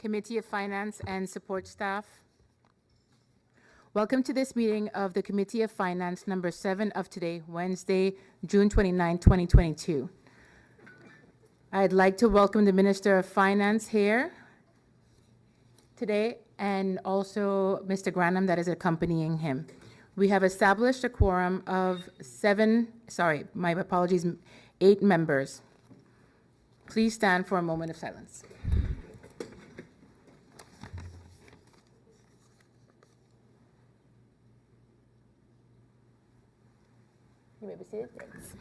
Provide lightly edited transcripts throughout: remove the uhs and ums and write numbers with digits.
Committee of Finance and Support Staff. Welcome to this meeting of the Committee of Finance number 7 of today, Wednesday, June 29, 2022. I'd like to welcome the Minister of Finance here today and also Mr. Granham that is accompanying him. We have established a quorum of 8 members. Please stand for a moment of silence. You may be seated. Thanks.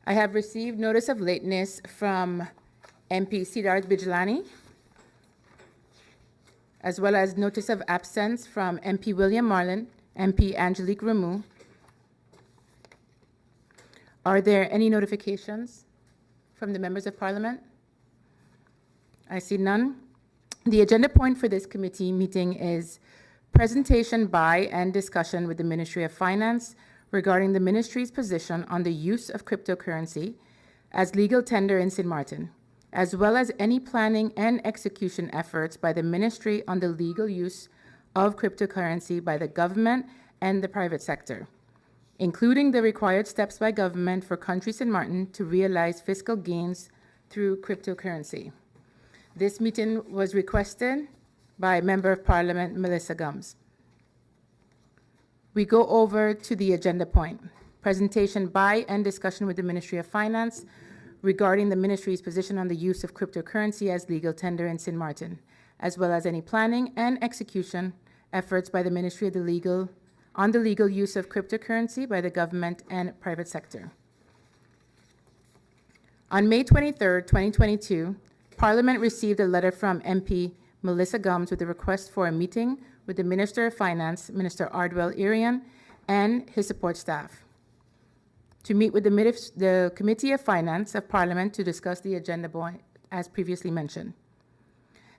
I have received notice of lateness from MP Siddharth Bijlani, as well as notice of absence from MP William Marlin, MP Angelique Rameau. Are there any notifications from the members of Parliament? I see none. The agenda point for this committee meeting is presentation by and discussion with the Ministry of Finance regarding the ministry's position on the use of cryptocurrency as legal tender in Sint Maarten, as well as any planning and execution efforts by the ministry on the legal use of cryptocurrency by the government and the private sector, including the required steps by government for country Sint Maarten to realize fiscal gains through cryptocurrency. This meeting was requested by Member of Parliament Melissa Gums. We go over to the agenda point, presentation by and discussion with the Ministry of Finance regarding the ministry's position on the use of cryptocurrency as legal tender in Sint Maarten, as well as any planning and execution efforts by the ministry on the legal use of cryptocurrency by the government and private sector. On May 23, 2022, Parliament received a letter from MP Melissa Gums with a request for a meeting with the Minister of Finance, Minister Ardwell Irian, and his support staff to meet with the Committee of Finance of Parliament to discuss the agenda point as previously mentioned.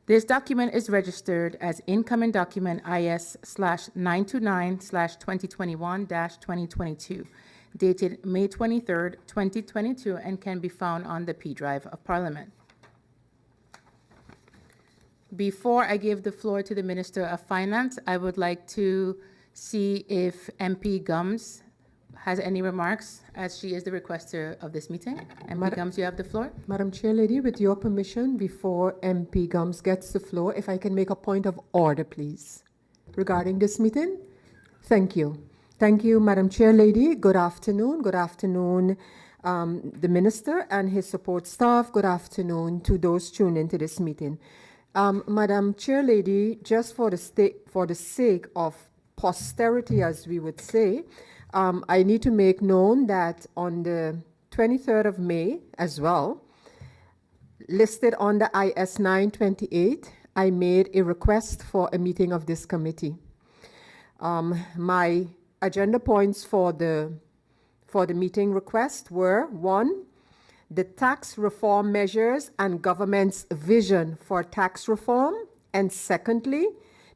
This document is registered as incoming document IS/929/2021-2022, dated May 23, 2022, and can be found on the P drive of Parliament. Before I give the floor to the Minister of Finance, I would like to see if MP Gums has any remarks, as she is the requester of this meeting. MP Gums, you have the floor. Madam Chair Lady, with your permission, before MP Gums gets the floor, if I can make a point of order, please, regarding this meeting. Thank you. Thank you, Madam Chair Lady. Good afternoon. Good afternoon, the Minister and his support staff. Good afternoon to those tuned into this meeting. Madam Chair Lady, just for the sake of posterity, as we would say, I need to make known that on the 23rd of May as well, listed on the IS 928, I made a request for a meeting of this committee. My agenda points for the meeting request were: 1, the tax reform measures and government's vision for tax reform, and secondly,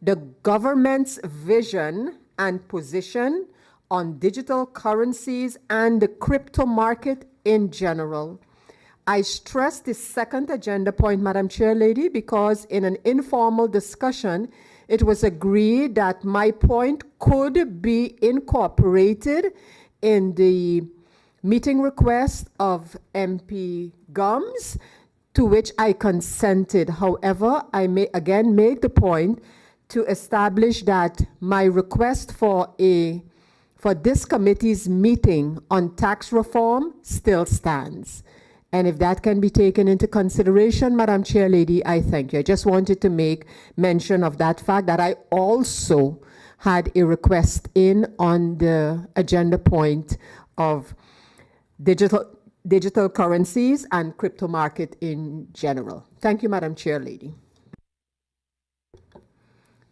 the government's vision and position on digital currencies and the crypto market in general. I stress this second agenda point, Madam Chair Lady, because in an informal discussion, it was agreed that my point could be incorporated in the meeting request of MP Gums, to which I consented. However, I may again make the point to establish that my request for this committee's meeting on tax reform still stands. And if that can be taken into consideration, Madam Chair Lady, I thank you. I just wanted to make mention of that fact that I also had a request in on the agenda point of digital currencies and crypto market in general. Thank you, Madam Chair Lady.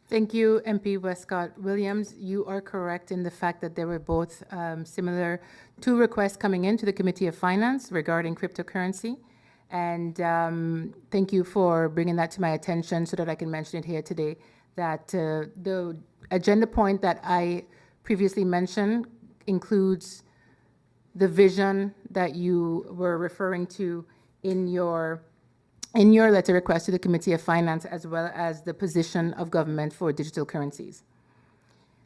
Thank you, MP Westcott Williams. You are correct in the fact that there were both similar two requests coming into the Committee of Finance regarding cryptocurrency. And thank you for bringing that to my attention so that I can mention it here today, that the agenda point that I previously mentioned includes the vision that you were referring to in your letter request to the Committee of Finance, as well as the position of government for digital currencies.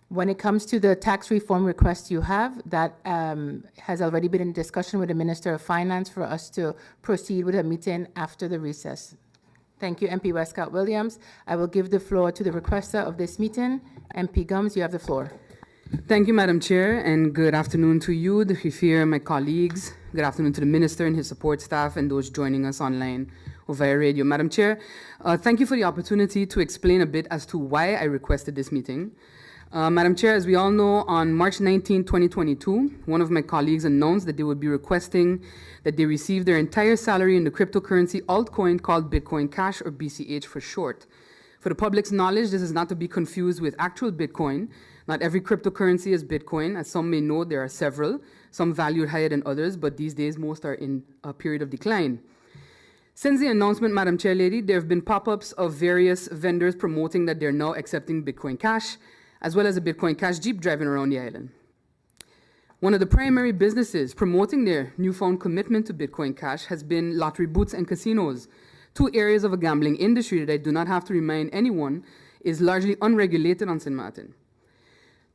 When it comes to the tax reform request you have, that has already been in discussion with the Minister of Finance for us to proceed with a meeting after the recess. Thank you, MP Westcott Williams. I will give the floor to the requester of this meeting. MP Gums, you have the floor. Thank you, Madam Chair, and good afternoon to you, the Griffier, my colleagues. Good afternoon to the Minister and his support staff and those joining us online or via radio. Madam Chair, thank you for the opportunity to explain a bit as to why I requested this meeting. Madam Chair, as we all know, on March 19, 2022, one of my colleagues announced that they would be requesting that they receive their entire salary in the cryptocurrency altcoin called Bitcoin Cash, or BCH for short. For the public's knowledge, this is not to be confused with actual Bitcoin. Not every cryptocurrency is Bitcoin. As some may know, there are several, some valued higher than others, but these days most are in a period of decline. Since the announcement, Madam Chair Lady, there have been pop-ups of various vendors promoting that they're now accepting Bitcoin Cash, as well as a Bitcoin Cash Jeep driving around the island. One of the primary businesses promoting their newfound commitment to Bitcoin Cash has been lottery booths and casinos, two areas of a gambling industry that I do not have to remind anyone is largely unregulated on Sint Maarten.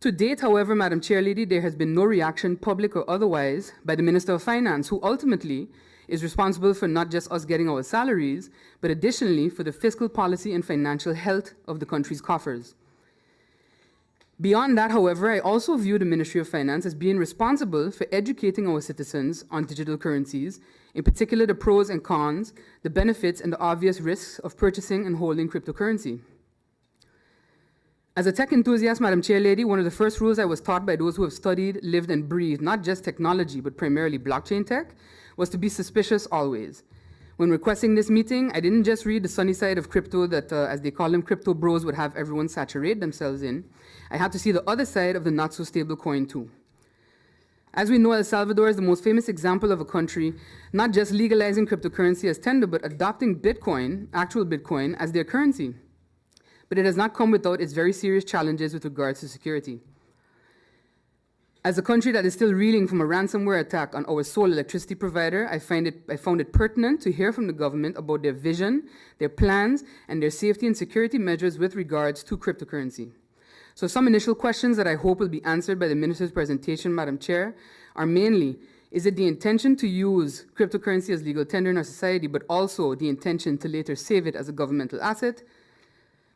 To date, however, Madam Chair Lady, there has been no reaction, public or otherwise, by the Minister of Finance, who ultimately is responsible for not just us getting our salaries, but additionally for the fiscal policy and financial health of the country's coffers. Beyond that, however, I also view the Ministry of Finance as being responsible for educating our citizens on digital currencies, in particular the pros and cons, the benefits and the obvious risks of purchasing and holding cryptocurrency. As a tech enthusiast, Madam Chair Lady, one of the first rules I was taught by those who have studied, lived, and breathed not just technology, but primarily blockchain tech, was to be suspicious always. When requesting this meeting, I didn't just read the sunny side of crypto that, as they call them, crypto bros would have everyone saturate themselves in. I had to see the other side of the not-so-stable coin too. As we know, El Salvador is the most famous example of a country not just legalizing cryptocurrency as tender, but adopting Bitcoin, actual Bitcoin, as their currency. But it has not come without its very serious challenges with regards to security. As a country that is still reeling from a ransomware attack on our sole electricity provider, I found it pertinent to hear from the government about their vision, their plans, and their safety and security measures with regards to cryptocurrency. So some initial questions that I hope will be answered by the Minister's presentation, Madam Chair, are mainly, is it the intention to use cryptocurrency as legal tender in our society, but also the intention to later save it as a governmental asset?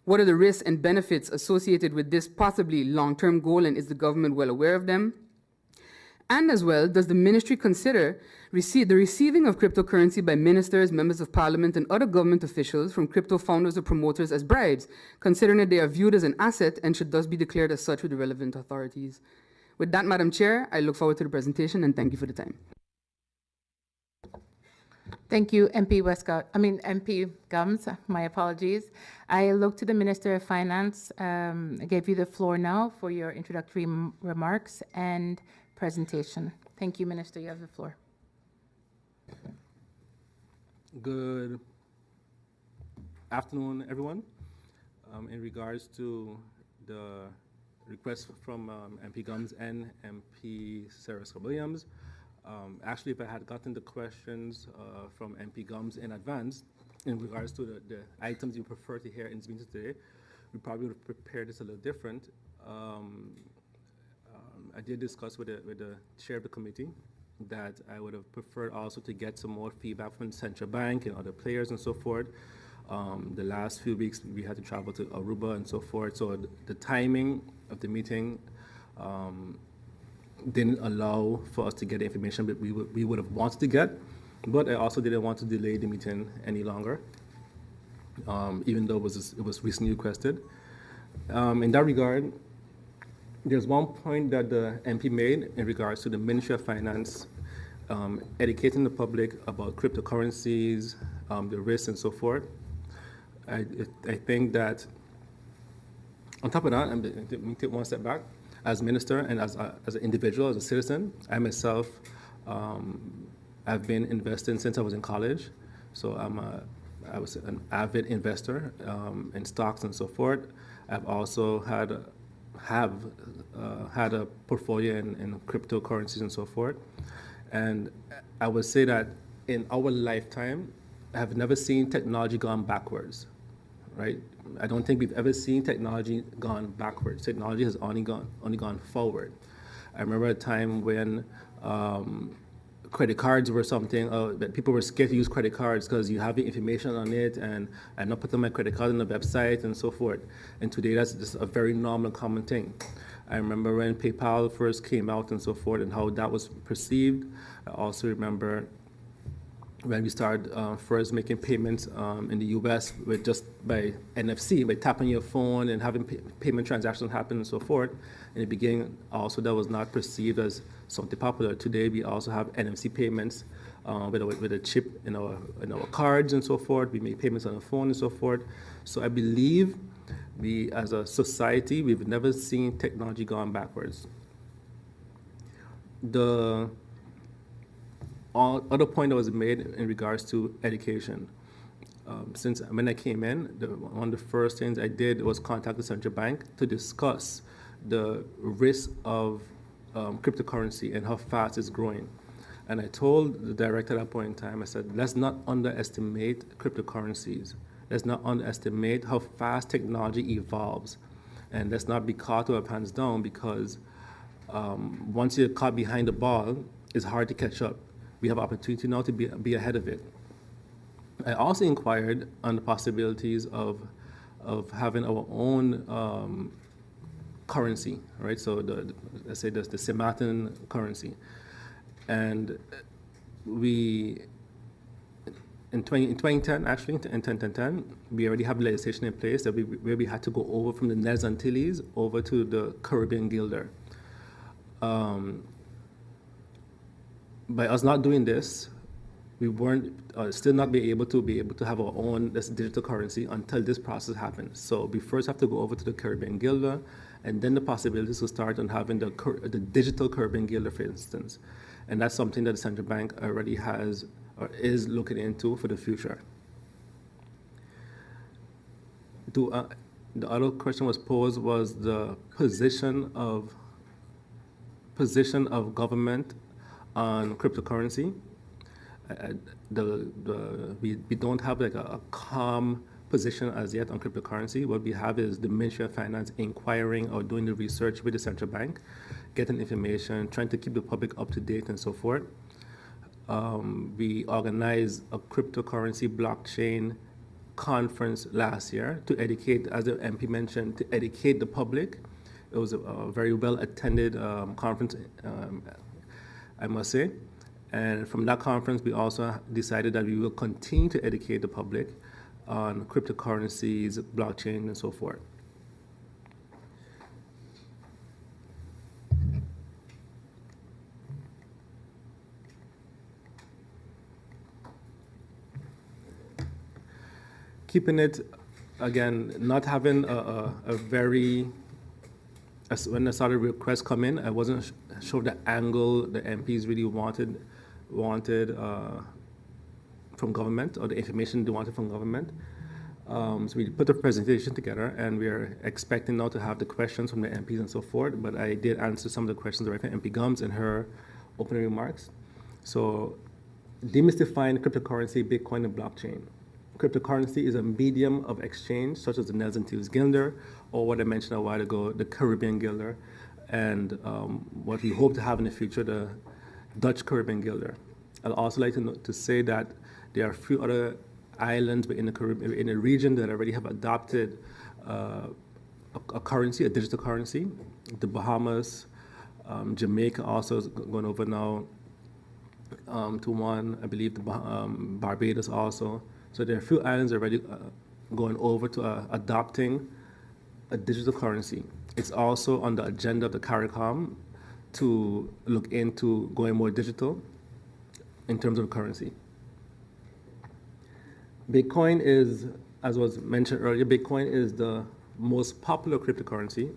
What are the risks and benefits associated with this possibly long-term goal, and is the government well aware of them? And as well, does the ministry consider the receiving of cryptocurrency by ministers, members of parliament, and other government officials from crypto founders or promoters as bribes, considering that they are viewed as an asset and should thus be declared as such with the relevant authorities? With that, Madam Chair, I look forward to the presentation and thank you for the time. Thank you, MP Gums, my apologies. I look to the Minister of Finance. I gave you the floor now for your introductory remarks and presentation. Thank you, Minister, you have the floor. Good afternoon, everyone. In regards to the request from MP Gums and MP Sarah Williams, actually, if I had gotten the questions from MP Gums in advance in regards to the items you prefer to hear in this meeting today, we probably would have prepared this a little different. I did discuss with the chair of the committee that I would have preferred also to get some more feedback from the central bank and other players and so forth. The last few weeks we had to travel to Aruba and so forth, so the timing of the meeting didn't allow for us to get the information that we would have wanted to get, but I also didn't want to delay the meeting any longer, even though it was recently requested. In that regard, there's one point that the MP made in regards to the Ministry of Finance educating the public about cryptocurrencies, the risks and so forth. I think that on top of that, let me take one step back. As minister and as an individual, as a citizen, I myself have been investing since I was in college. So I was an avid investor in stocks and so forth. I've also had a portfolio in cryptocurrencies and so forth. And I would say that in our lifetime, I have never seen technology gone backwards, right? I don't think we've ever seen technology gone backwards. Technology has only gone forward. I remember a time when credit cards were something that people were scared to use credit cards because you have the information on it, and I'm not putting my credit card on the website and so forth. And today that's just a very normal, common thing. I remember when PayPal first came out and so forth and how that was perceived. I also remember when we started first making payments in the US with just by NFC, by tapping your phone and having payment transactions happen and so forth. In the beginning, also that was not perceived as something popular. Today, we also have NFC payments with a chip in our cards and so forth. We make payments on the phone and so forth. So I believe we, as a society, we've never seen technology gone backwards. The other point that was made in regards to education. Since when I came in, one of the first things I did was contact the central bank to discuss the risk of cryptocurrency and how fast it's growing. And I told the director at that point in time, I said, let's not underestimate cryptocurrencies. Let's not underestimate how fast technology evolves. And let's not be caught with our pants down, because once you're caught behind the ball, it's hard to catch up. We have opportunity now to be ahead of it. I also inquired on the possibilities of having our own currency, right? So let's say the Sint Maarten currency. And we, in 2010, actually, in 2010, we already have legislation in place that where we had to go over from the Netherlands Antilles over to the Caribbean guilder. By us not doing this, we weren't still not be able to have our own this digital currency until this process happens. So we first have to go over to the Caribbean guilder, and then the possibilities will start on having the digital Caribbean guilder, for instance. And that's something that the central bank already has or is looking into for the future. The other question was posed was the position of government on cryptocurrency. We don't have like a calm position as yet on cryptocurrency. What we have is the Ministry of Finance inquiring or doing the research with the central bank, getting information, trying to keep the public up to date and so forth. We organized a cryptocurrency blockchain conference last year to educate, as the MP mentioned, to educate the public. It was a very well attended conference, I must say. And from that conference, we also decided that we will continue to educate the public on cryptocurrencies, blockchain, and so forth. Keeping it, again, not having a very, when I saw the requests come in, I wasn't sure the angle the MPs really wanted from government, or the information they wanted from government. So we put a presentation together, and we are expecting now to have the questions from the MPs and so forth, but I did answer some of the questions directly from MP Gums in her opening remarks. So demystifying cryptocurrency, Bitcoin, and blockchain. Cryptocurrency is a medium of exchange, such as the Netherlands Antilles guilder, or what I mentioned a while ago, the Caribbean guilder, and what we hope to have in the future, the Dutch Caribbean guilder. I'd also like to say that there are a few other islands in the Caribbean, in the region, that already have adopted a currency, a digital currency. The Bahamas, Jamaica also is going over now to one. I believe the Barbados also. So there are a few islands already going over to adopting a digital currency. It's also on the agenda of the CARICOM to look into going more digital in terms of currency. Bitcoin is, as was mentioned earlier, Bitcoin is the most popular cryptocurrency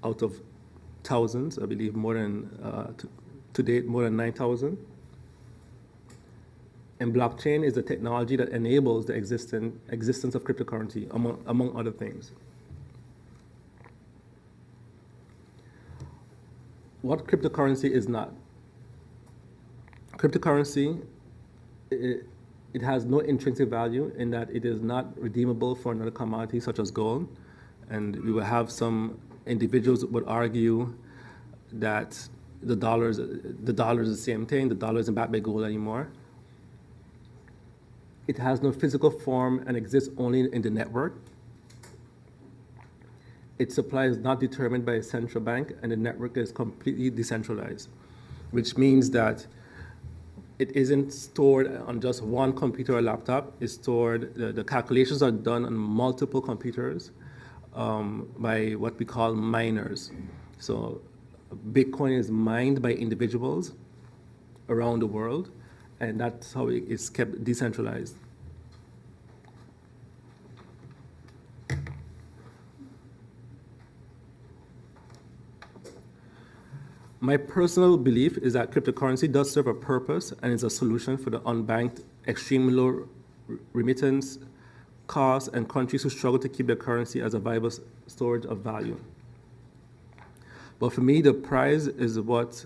out of thousands, I believe more than, to date, more than 9,000. And blockchain is the technology that enables the existence of cryptocurrency, among other things. What cryptocurrency is not? Cryptocurrency, it has no intrinsic value in that it is not redeemable for another commodity such as gold. And we will have some individuals that would argue that the dollar is the same thing, the dollar isn't backed by gold anymore. It has no physical form and exists only in the network. Its supply is not determined by a central bank, and the network is completely decentralized, which means that it isn't stored on just one computer or laptop. It's stored, the calculations are done on multiple computers by what we call miners. So Bitcoin is mined by individuals around the world, and that's how it's kept decentralized. My personal belief is that cryptocurrency does serve a purpose and is a solution for the unbanked, extremely low remittance costs and countries who struggle to keep their currency as a viable storage of value. But for me, the prize is what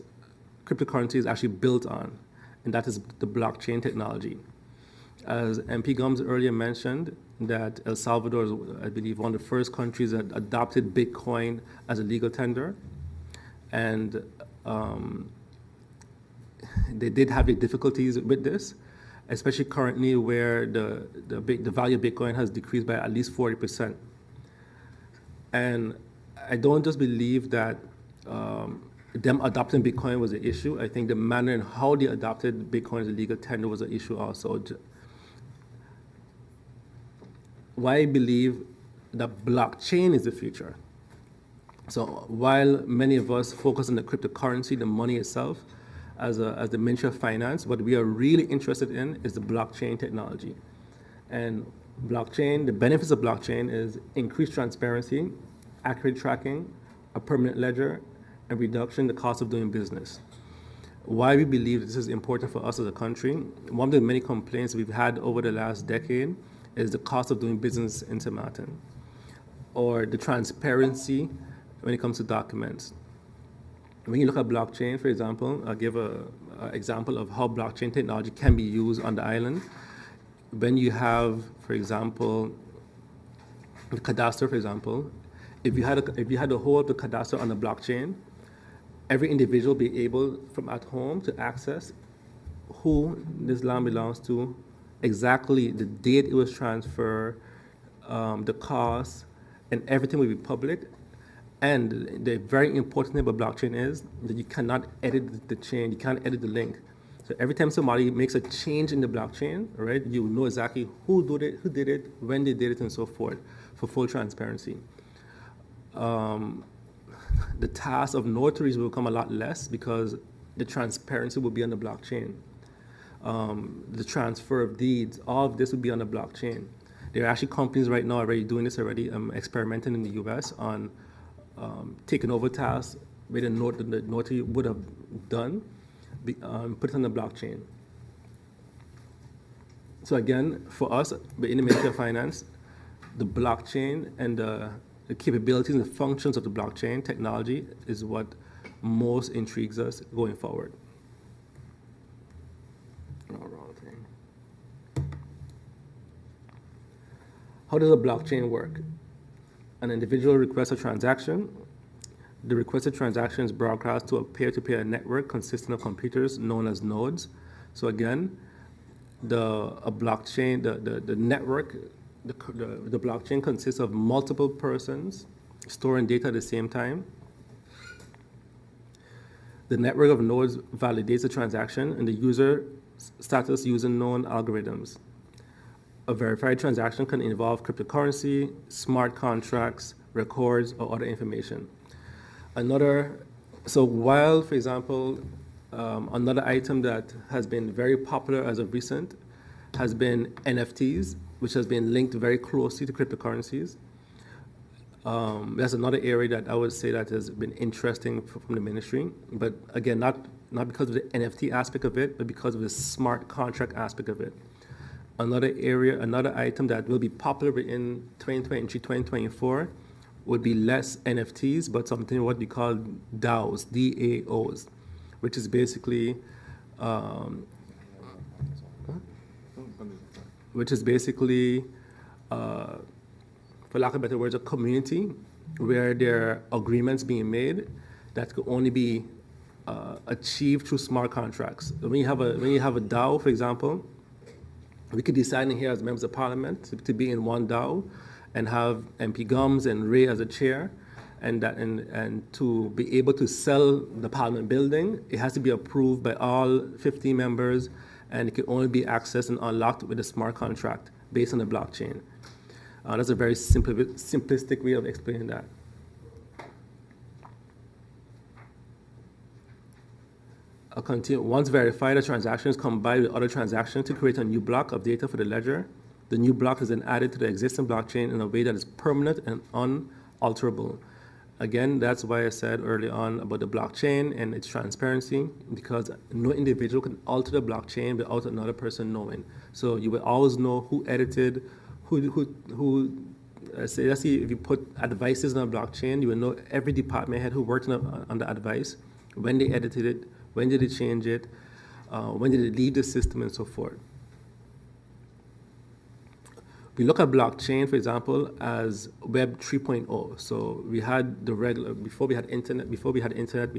cryptocurrency is actually built on, and that is the blockchain technology. As MP Gums earlier mentioned, that El Salvador is, I believe, one of the first countries that adopted Bitcoin as a legal tender. And they did have the difficulties with this, especially currently where the value of Bitcoin has decreased by at least 40%. And I don't just believe that them adopting Bitcoin was an issue. I think the manner in how they adopted Bitcoin as a legal tender was an issue also. Why I believe that blockchain is the future. So while many of us focus on the cryptocurrency, the money itself, as the Ministry of Finance, what we are really interested in is the blockchain technology. And blockchain, the benefits of blockchain is increased transparency, accurate tracking, a permanent ledger, and reduction in the cost of doing business. Why we believe this is important for us as a country, one of the many complaints we've had over the last decade is the cost of doing business in Sint Maarten, or the transparency when it comes to documents. When you look at blockchain, for example, I'll give an example of how blockchain technology can be used on the island. When you have, for example, the cadastre, for example, if you had the whole of the cadastre on the blockchain, every individual be able from at home to access who this land belongs to, exactly the date it was transferred, the cost, and everything will be public. And the very important thing about blockchain is that you cannot edit the chain, you can't edit the link. So every time somebody makes a change in the blockchain, right, you know exactly who did it, when they did it, and so forth, for full transparency. The task of notaries will become a lot less because the transparency will be on the blockchain. The transfer of deeds, all of this will be on the blockchain. There are actually companies right now already doing this already, experimenting in the US on taking over tasks where the notary would have done, put it on the blockchain. So again, for us, in the Ministry of Finance, the blockchain and the capabilities and the functions of the blockchain technology is what most intrigues us going forward. Oh, wrong thing. How does a blockchain work? An individual requests a transaction. The requested transaction is broadcast to a peer-to-peer network consisting of computers known as nodes. So again, the network, the blockchain consists of multiple persons storing data at the same time. The network of nodes validates the transaction and the user status using known algorithms. A verified transaction can involve cryptocurrency, smart contracts, records, or other information. So while, for example, another item that has been very popular as of recent has been NFTs, which has been linked very closely to cryptocurrencies. That's another area that I would say that has been interesting from the ministry, but again, not because of the NFT aspect of it, but because of the smart contract aspect of it. Another area, another item that will be popular in 2023, 2024 would be less NFTs, but something what we call DAOs, DAOs, which is basically um, which is basically, for lack of better words, a community where there are agreements being made that could only be achieved through smart contracts. When you have a DAO, for example, we could decide in here as members of parliament to be in one DAO and have MP Gums and Ray as a chair, and to be able to sell the parliament building, it has to be approved by all 15 members, and it can only be accessed and unlocked with a smart contract based on the blockchain. That's a very simplistic way of explaining that. I'll continue. Once verified, a transaction is combined with other transactions to create a new block of data for the ledger. The new block is then added to the existing blockchain in a way that is permanent and unalterable. Again, that's why I said early on about the blockchain and its transparency, because no individual can alter the blockchain without another person knowing. So you will always know who edited, let's say if you put advices on a blockchain, you will know every department head who worked on the advice, when they edited it, when did they change it, when did it leave the system, and so forth. We look at blockchain, for example, as Web 3.0. So we had the regular, before we had internet, we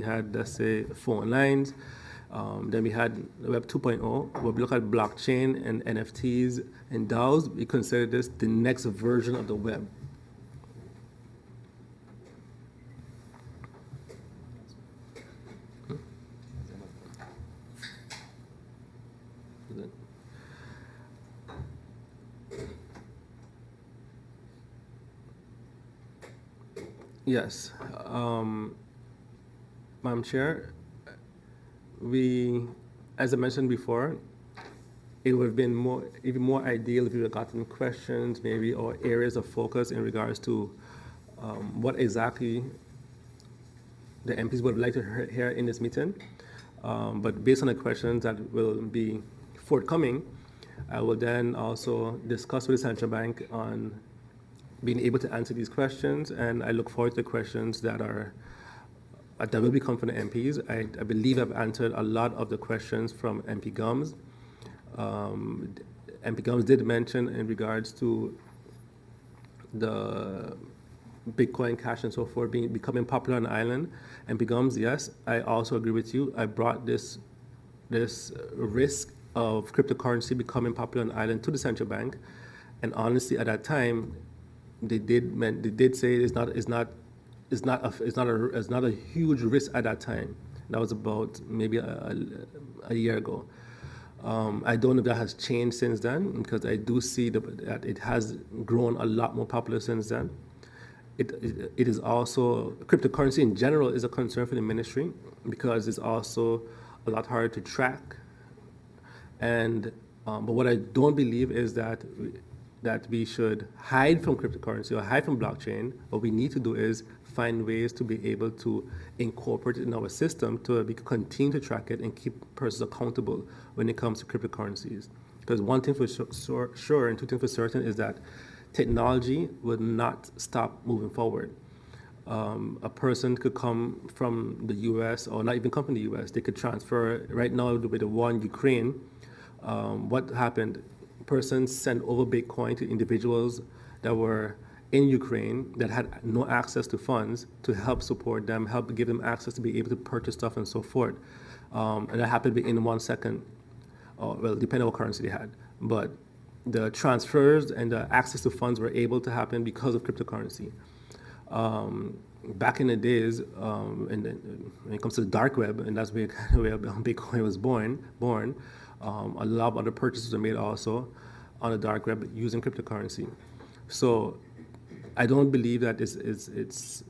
had, let's say, phone lines. Then we had Web 2.0, where we look at blockchain and NFTs and DAOs. We consider this the next version of the web. Yes, Madam Chair, as I mentioned before, it would have been even more ideal if we had gotten questions, maybe, or areas of focus in regards to what exactly the MPs would like to hear in this meeting. But based on the questions that will be forthcoming, I will then also discuss with the Central Bank on being able to answer these questions, and I look forward to the questions that will become from the MPs. I believe I've answered a lot of the questions from MP Gums. MP Gums did mention in regards to the Bitcoin Cash and so forth becoming popular on the island. MP Gums, yes, I also agree with you. I brought this risk of cryptocurrency becoming popular on the island to the central bank, and honestly, at that time, they did say it's not a huge risk at that time. That was about maybe a year ago. I don't know if that has changed since then, because I do see that it has grown a lot more popular since then. It is also, cryptocurrency in general is a concern for the ministry, because it's also a lot harder to track. And but what I don't believe is that we should hide from cryptocurrency or hide from blockchain. What we need to do is find ways to be able to incorporate it in our system to we can continue to track it and keep persons accountable when it comes to cryptocurrencies. Because one thing for sure and two things for certain is that technology will not stop moving forward. A person could come from the US, or not even come from the US, they could transfer. Right now with the war in Ukraine, what happened? Persons sent over Bitcoin to individuals that were in Ukraine that had no access to funds to help support them, help give them access to be able to purchase stuff and so forth. And that happened in 1 second, well, depending on what currency they had. But the transfers and the access to funds were able to happen because of cryptocurrency. Back in the days, and when it comes to the dark web, and that's where Bitcoin was born, a lot of other purchases were made also on the dark web using cryptocurrency. So I don't believe that it's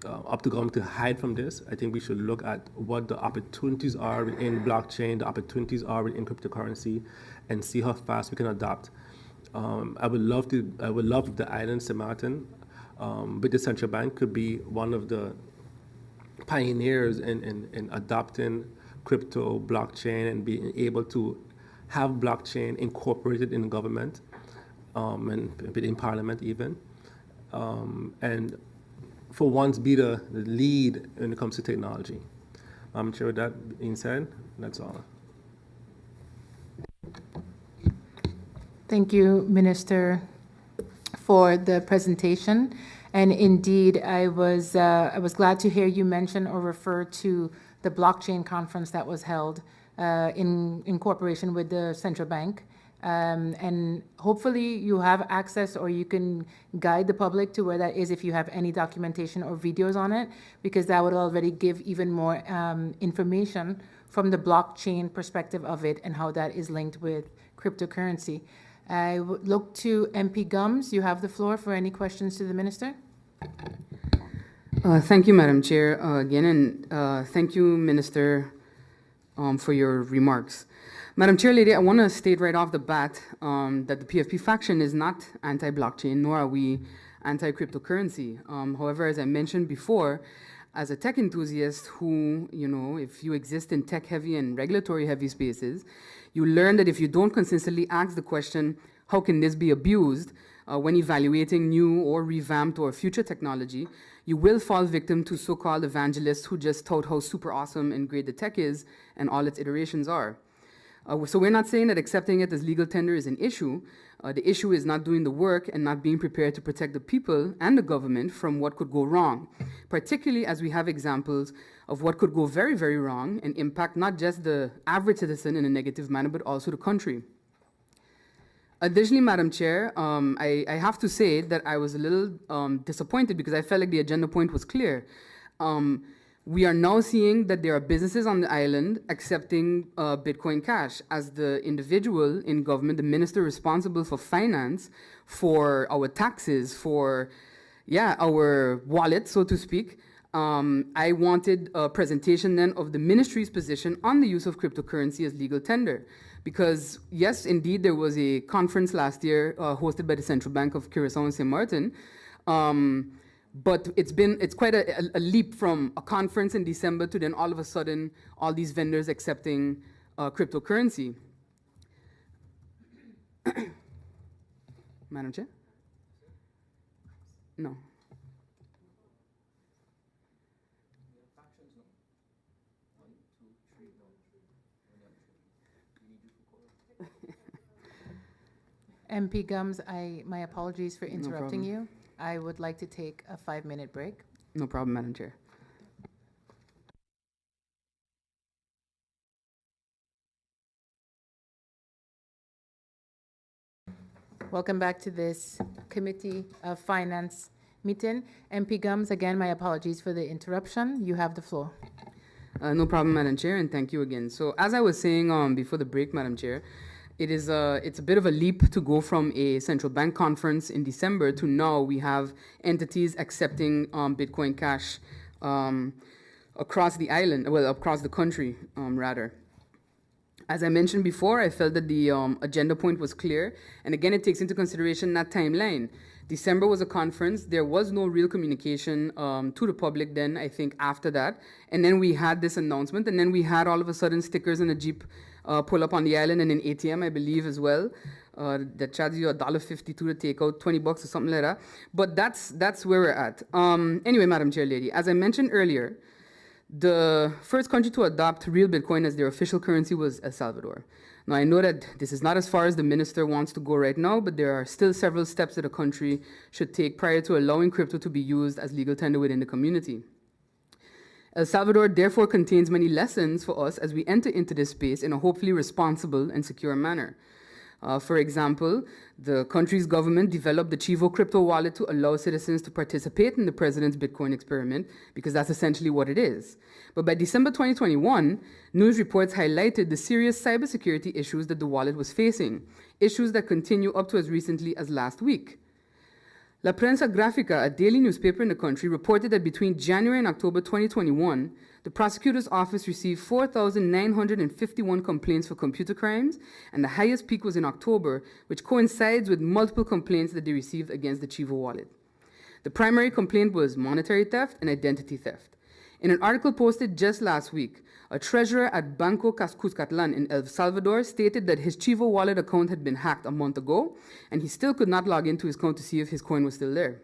up to government to hide from this. I think we should look at what the opportunities are within blockchain, the opportunities are within cryptocurrency, and see how fast we can adapt. I would love if the island, Sint Maarten, with the central bank, could be one of the pioneers in adopting crypto, blockchain, and being able to have blockchain incorporated in government and in parliament even. And for once be the lead when it comes to technology. Chair, with that being said, that's all. Thank you, Minister, for the presentation. And indeed, I was glad to hear you mention or refer to the blockchain conference that was held in cooperation with the central bank. And hopefully you have access, or you can guide the public to where that is if you have any documentation or videos on it, because that would already give even more information from the blockchain perspective of it and how that is linked with cryptocurrency. I would look to MP Gums. You have the floor for any questions to the minister. Thank you, Madam Chair, again, and thank you, Minister, for your remarks. Madam Chair Lady, I want to state right off the bat that the PFP faction is not anti-blockchain, nor are we anti-cryptocurrency. However, as I mentioned before, as a tech enthusiast who, if you exist in tech-heavy and regulatory-heavy spaces, you learn that if you don't consistently ask the question, how can this be abused, when evaluating new or revamped or future technology, you will fall victim to so-called evangelists who just tout how super awesome and great the tech is and all its iterations are. So we're not saying that accepting it as legal tender is an issue. The issue is not doing the work and not being prepared to protect the people and the government from what could go wrong, particularly as we have examples of what could go very, very wrong and impact not just the average citizen in a negative manner, but also the country. Additionally, Madam Chair, I have to say that I was a little disappointed because I felt like the agenda point was clear. We are now seeing that there are businesses on the island accepting Bitcoin Cash. As the individual in government, the minister responsible for finance, for our taxes, for, our wallet, so to speak, I wanted a presentation then of the ministry's position on the use of cryptocurrency as legal tender. Because yes, indeed, there was a conference last year hosted by the Central Bank of Curacao and Sint Maarten. But it's quite a leap from a conference in December to then all of a sudden all these vendors accepting cryptocurrency. Madam Chair? No. MP Gums, my apologies for interrupting you. I would like to take a 5-minute break. No problem, Madam Chair. Welcome back to this Committee of Finance meeting. MP Gums, again, my apologies for the interruption. You have the floor. No problem, Madam Chair, and thank you again. So as I was saying before the break, Madam Chair, it's a bit of a leap to go from a central bank conference in December to now we have entities accepting Bitcoin Cash across the island, across the country, rather. As I mentioned before, I felt that the agenda point was clear, and again, it takes into consideration that timeline. December was a conference. There was no real communication to the public then, I think, after that. And then we had this announcement, and then we had all of a sudden stickers in a Jeep pull up on the island and an ATM, I believe, as well. That charges you $1.52 to take out $20 or something like that. But that's where we're at. Anyway, Madam Chair Lady, as I mentioned earlier, the first country to adopt real Bitcoin as their official currency was El Salvador. Now, I know that this is not as far as the minister wants to go right now, but there are still several steps that a country should take prior to allowing crypto to be used as legal tender within the community. El Salvador therefore contains many lessons for us as we enter into this space in a hopefully responsible and secure manner. For example, the country's government developed the Chivo crypto wallet to allow citizens to participate in the president's Bitcoin experiment, because that's essentially what it is. But by December 2021, news reports highlighted the serious cybersecurity issues that the wallet was facing, issues that continue up to as recently as last week. La Prensa Gráfica, a daily newspaper in the country, reported that between January and October 2021, the prosecutor's office received 4,951 complaints for computer crimes, and the highest peak was in October, which coincides with multiple complaints that they received against the Chivo wallet. The primary complaint was monetary theft and identity theft. In an article posted just last week, a treasurer at Banco Cuscatlan in El Salvador stated that his Chivo wallet account had been hacked a month ago, and he still could not log into his account to see if his coin was still there.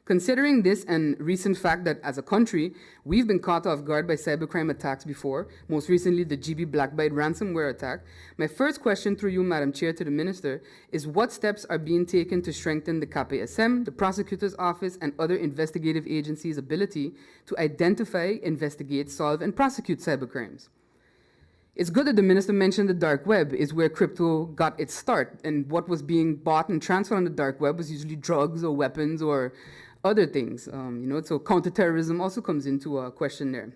Considering this and recent fact that as a country, we've been caught off guard by cybercrime attacks before, most recently the GB Blackbyte ransomware attack, my first question through you, Madam Chair, to the Minister is what steps are being taken to strengthen the KPSM, the Prosecutor's Office, and other investigative agencies' ability to identify, investigate, solve, and prosecute cybercrimes? It's good that the Minister mentioned the dark web is where crypto got its start, and what was being bought and transferred on the dark web was usually drugs or weapons or other things. So counterterrorism also comes into a question there.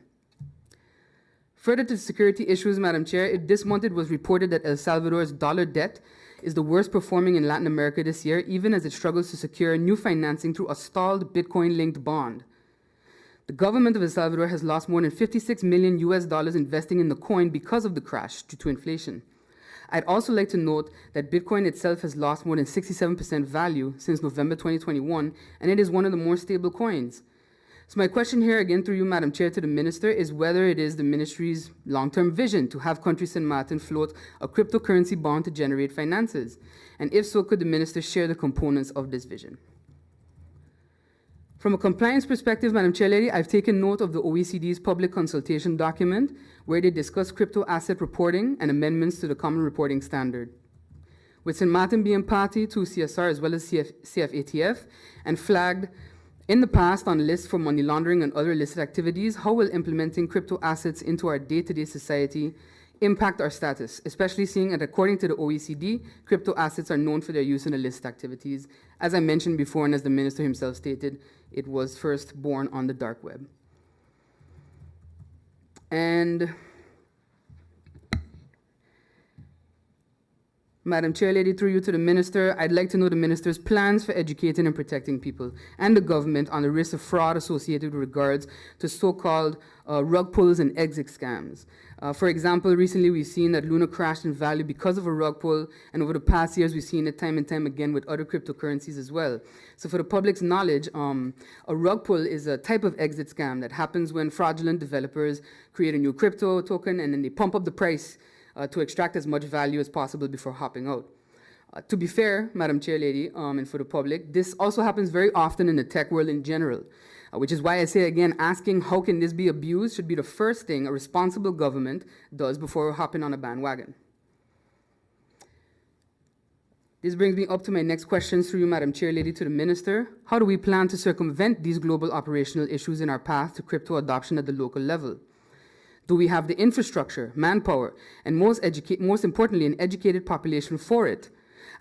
Further to security issues, Madam Chair, this month it was reported that El Salvador's dollar debt is the worst performing in Latin America this year, even as it struggles to secure new financing through a stalled Bitcoin-linked bond. The government of El Salvador has lost more than $56 million investing in the coin because of the crash due to inflation. I'd also like to note that Bitcoin itself has lost more than 67% value since November 2021, and it is one of the more stable coins. So my question here, again through you, Madam Chair, to the Minister is whether it is the Ministry's long-term vision to have country Sint Maarten float a cryptocurrency bond to generate finances. And if so, could the Minister share the components of this vision? From a compliance perspective, Madam Chair Lady, I've taken note of the OECD's public consultation document where they discuss crypto asset reporting and amendments to the Common Reporting Standard. With Sint Maarten being party to CSR as well as CFATF and flagged in the past on lists for money laundering and other illicit activities, how will implementing crypto assets into our day-to-day society impact our status, especially seeing that according to the OECD, crypto assets are known for their use in illicit activities. As I mentioned before, and as the Minister himself stated, it was first born on the dark web. And Madam Chair Lady, through you to the Minister, I'd like to know the Minister's plans for educating and protecting people and the government on the risk of fraud associated with regards to so-called rug pulls and exit scams. For example, recently we've seen that Luna crashed in value because of a rug pull, and over the past years we've seen it time and time again with other cryptocurrencies as well. So for the public's knowledge, a rug pull is a type of exit scam that happens when fraudulent developers create a new crypto token and then they pump up the price to extract as much value as possible before hopping out. To be fair, Madam Chair Lady, and for the public, this also happens very often in the tech world in general, which is why I say again, asking how can this be abused should be the first thing a responsible government does before hopping on a bandwagon. This brings me up to my next questions through you, Madam Chair Lady, to the Minister. How do we plan to circumvent these global operational issues in our path to crypto adoption at the local level? Do we have the infrastructure, manpower, and most importantly, an educated population for it?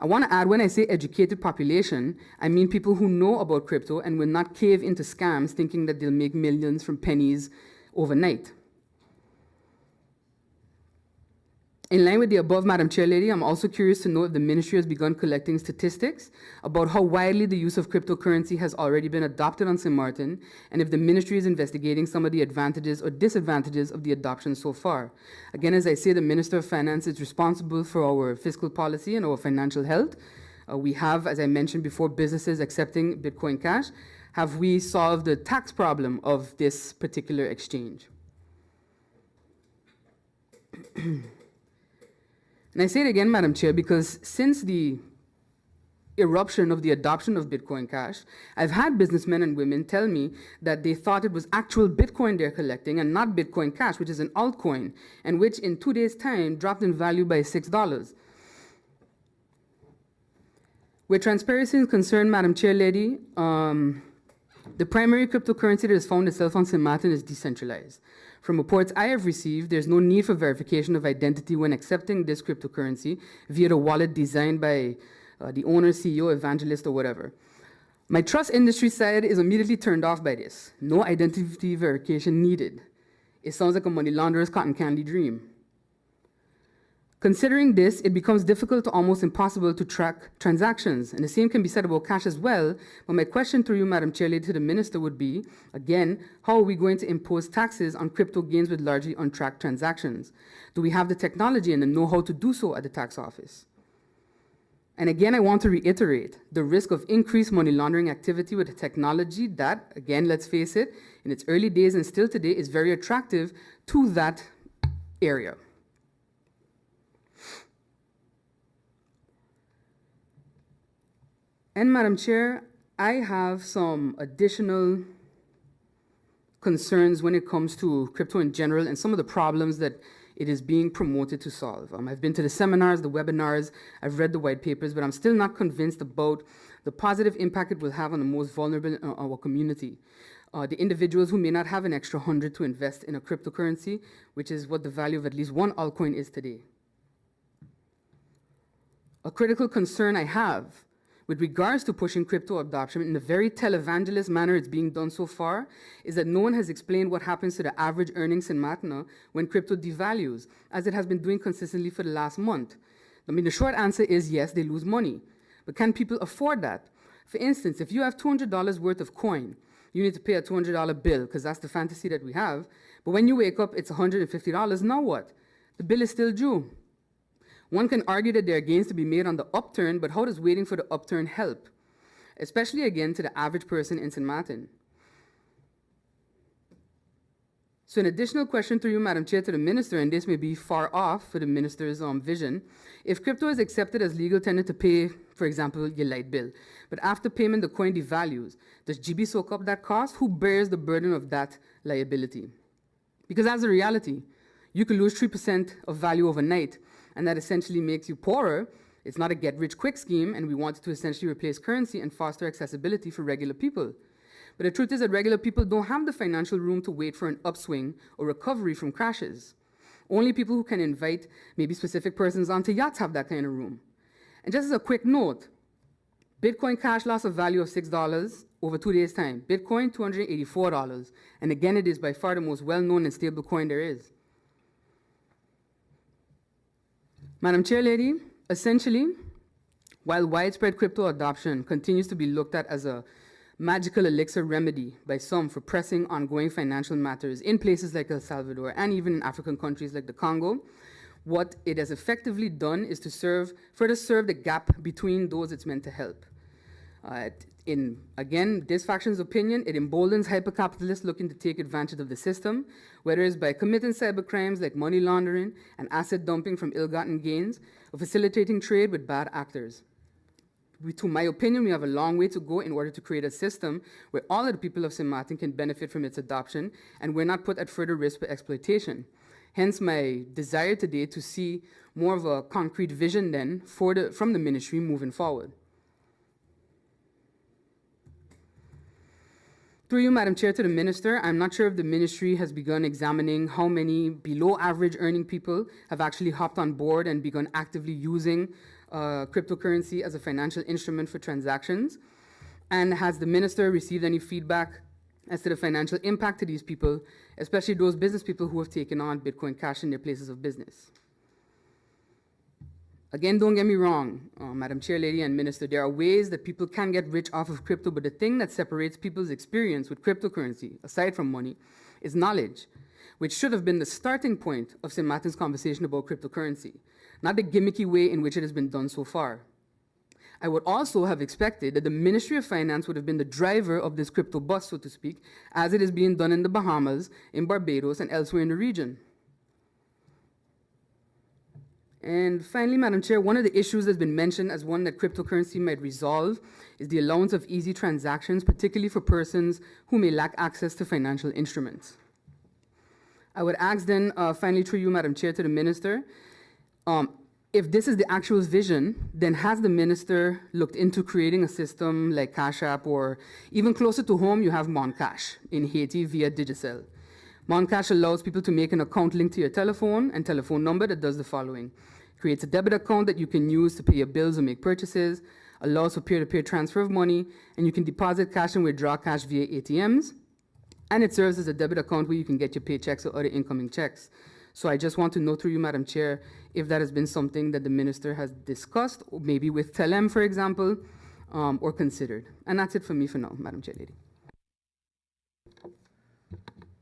I want to add, when I say educated population, I mean people who know about crypto and will not cave into scams thinking that they'll make millions from pennies overnight. In line with the above, Madam Chair Lady, I'm also curious to know if the Ministry has begun collecting statistics about how widely the use of cryptocurrency has already been adopted on Sint Maarten, and if the Ministry is investigating some of the advantages or disadvantages of the adoption so far. Again, as I say, the Minister of Finance is responsible for our fiscal policy and our financial health. We have, as I mentioned before, businesses accepting Bitcoin Cash. Have we solved the tax problem of this particular exchange? And I say it again, Madam Chair, because since the eruption of the adoption of Bitcoin Cash, I've had businessmen and women tell me that they thought it was actual Bitcoin they're collecting and not Bitcoin Cash, which is an altcoin, and which in 2 days' time dropped in value by $6. Where transparency is concerned, Madam Chair Lady, the primary cryptocurrency that has found itself on Sint Maarten is decentralized. From reports I have received, there's no need for verification of identity when accepting this cryptocurrency via the wallet designed by the owner, CEO, evangelist, or whatever. My trust industry side is immediately turned off by this. No identity verification needed. It sounds like a money launderer's cotton candy dream. Considering this, it becomes difficult to almost impossible to track transactions, and the same can be said about cash as well. But my question through you, Madam Chair Lady, to the Minister would be, again, how are we going to impose taxes on crypto gains with largely untracked transactions? Do we have the technology and the know-how to do so at the tax office? And again, I want to reiterate the risk of increased money laundering activity with a technology that, again, let's face it, in its early days and still today is very attractive to that area. And Madam Chair, I have some additional concerns when it comes to crypto in general and some of the problems that it is being promoted to solve. I've been to the seminars, the webinars, I've read the white papers, but I'm still not convinced about the positive impact it will have on the most vulnerable in our community. The individuals who may not have an extra 100 to invest in a cryptocurrency, which is what the value of at least one altcoin is today. A critical concern I have with regards to pushing crypto adoption in the very televangelist manner it's being done so far is that no one has explained what happens to the average earnings in Maarten when crypto devalues, as it has been doing consistently for the last month. I mean, the short answer is yes, they lose money. But can people afford that? For instance, if you have $200 worth of coin, you need to pay a $200 bill because that's the fantasy that we have. But when you wake up, it's $150. Now what? The bill is still due. One can argue that there are gains to be made on the upturn, but how does waiting for the upturn help? Especially, again, to the average person in Sint Maarten. So an additional question through you, Madam Chair, to the Minister, and this may be far off for the Minister's vision. If crypto is accepted as legal tender to pay, for example, your light bill, but after payment the coin devalues, does GB soak up that cost? Who bears the burden of that liability? Because as a reality, you could lose 3% of value overnight, and that essentially makes you poorer. It's not a get-rich-quick scheme, and we want to essentially replace currency and foster accessibility for regular people. But the truth is that regular people don't have the financial room to wait for an upswing or recovery from crashes. Only people who can invite maybe specific persons onto yachts have that kind of room. And just as a quick note, Bitcoin Cash lost a value of $6 over 2 days' time. Bitcoin, $284. And again, it is by far the most well-known and stable coin there is. Madam Chair Lady, essentially, while widespread crypto adoption continues to be looked at as a magical elixir remedy by some for pressing ongoing financial matters in places like El Salvador and even in African countries like the Congo, what it has effectively done is to further serve the gap between those it's meant to help. In, again, this faction's opinion, it emboldens hyper-capitalists looking to take advantage of the system, whether it's by committing cybercrimes like money laundering and asset dumping from ill-gotten gains, or facilitating trade with bad actors. To my opinion, we have a long way to go in order to create a system where all of the people of Sint Maarten can benefit from its adoption, and we're not put at further risk for exploitation. Hence my desire today to see more of a concrete vision then from the ministry moving forward. Through you, Madam Chair, to the Minister, I'm not sure if the ministry has begun examining how many below average earning people have actually hopped on board and begun actively using cryptocurrency as a financial instrument for transactions. And has the Minister received any feedback as to the financial impact to these people, especially those business people who have taken on Bitcoin Cash in their places of business? Again, don't get me wrong, Madam Chair Lady and Minister, there are ways that people can get rich off of crypto, but the thing that separates people's experience with cryptocurrency, aside from money, is knowledge, which should have been the starting point of Sint Maarten's conversation about cryptocurrency, not the gimmicky way in which it has been done so far. I would also have expected that the Ministry of Finance would have been the driver of this crypto bust, so to speak, as it is being done in the Bahamas, in Barbados, and elsewhere in the region. And finally, Madam Chair, one of the issues that's been mentioned as one that cryptocurrency might resolve is the allowance of easy transactions, particularly for persons who may lack access to financial instruments. I would ask then, finally, through you, Madam Chair, to the Minister, if this is the actual vision, then has the Minister looked into creating a system like Cash App, or even closer to home, you have Moncash in Haiti via Digicel. Moncash allows people to make an account linked to your telephone and telephone number that does the following. Creates a debit account that you can use to pay your bills or make purchases, allows for peer-to-peer transfer of money, and you can deposit cash and withdraw cash via ATMs. And it serves as a debit account where you can get your paychecks or other incoming checks. So I just want to know through you, Madam Chair, if that has been something that the Minister has discussed, or maybe with Telem, for example, or considered. And that's it for me for now, Madam Chair Lady.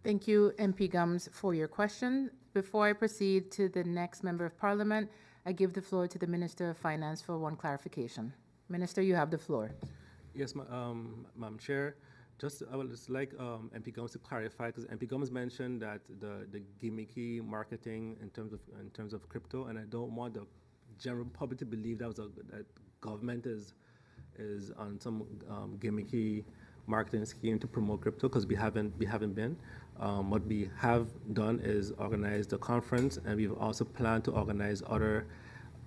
Thank you, MP Gums, for your question. Before I proceed to the next Member of Parliament, I give the floor to the Minister of Finance for one clarification. Minister, you have the floor. Yes, Madam Chair. I would just like MP Gums to clarify, because MP Gums mentioned that the gimmicky marketing in terms of crypto, and I don't want the general public to believe that government is is on some gimmicky marketing scheme to promote crypto, because we haven't been. What we have done is organize the conference, and we've also planned to organize other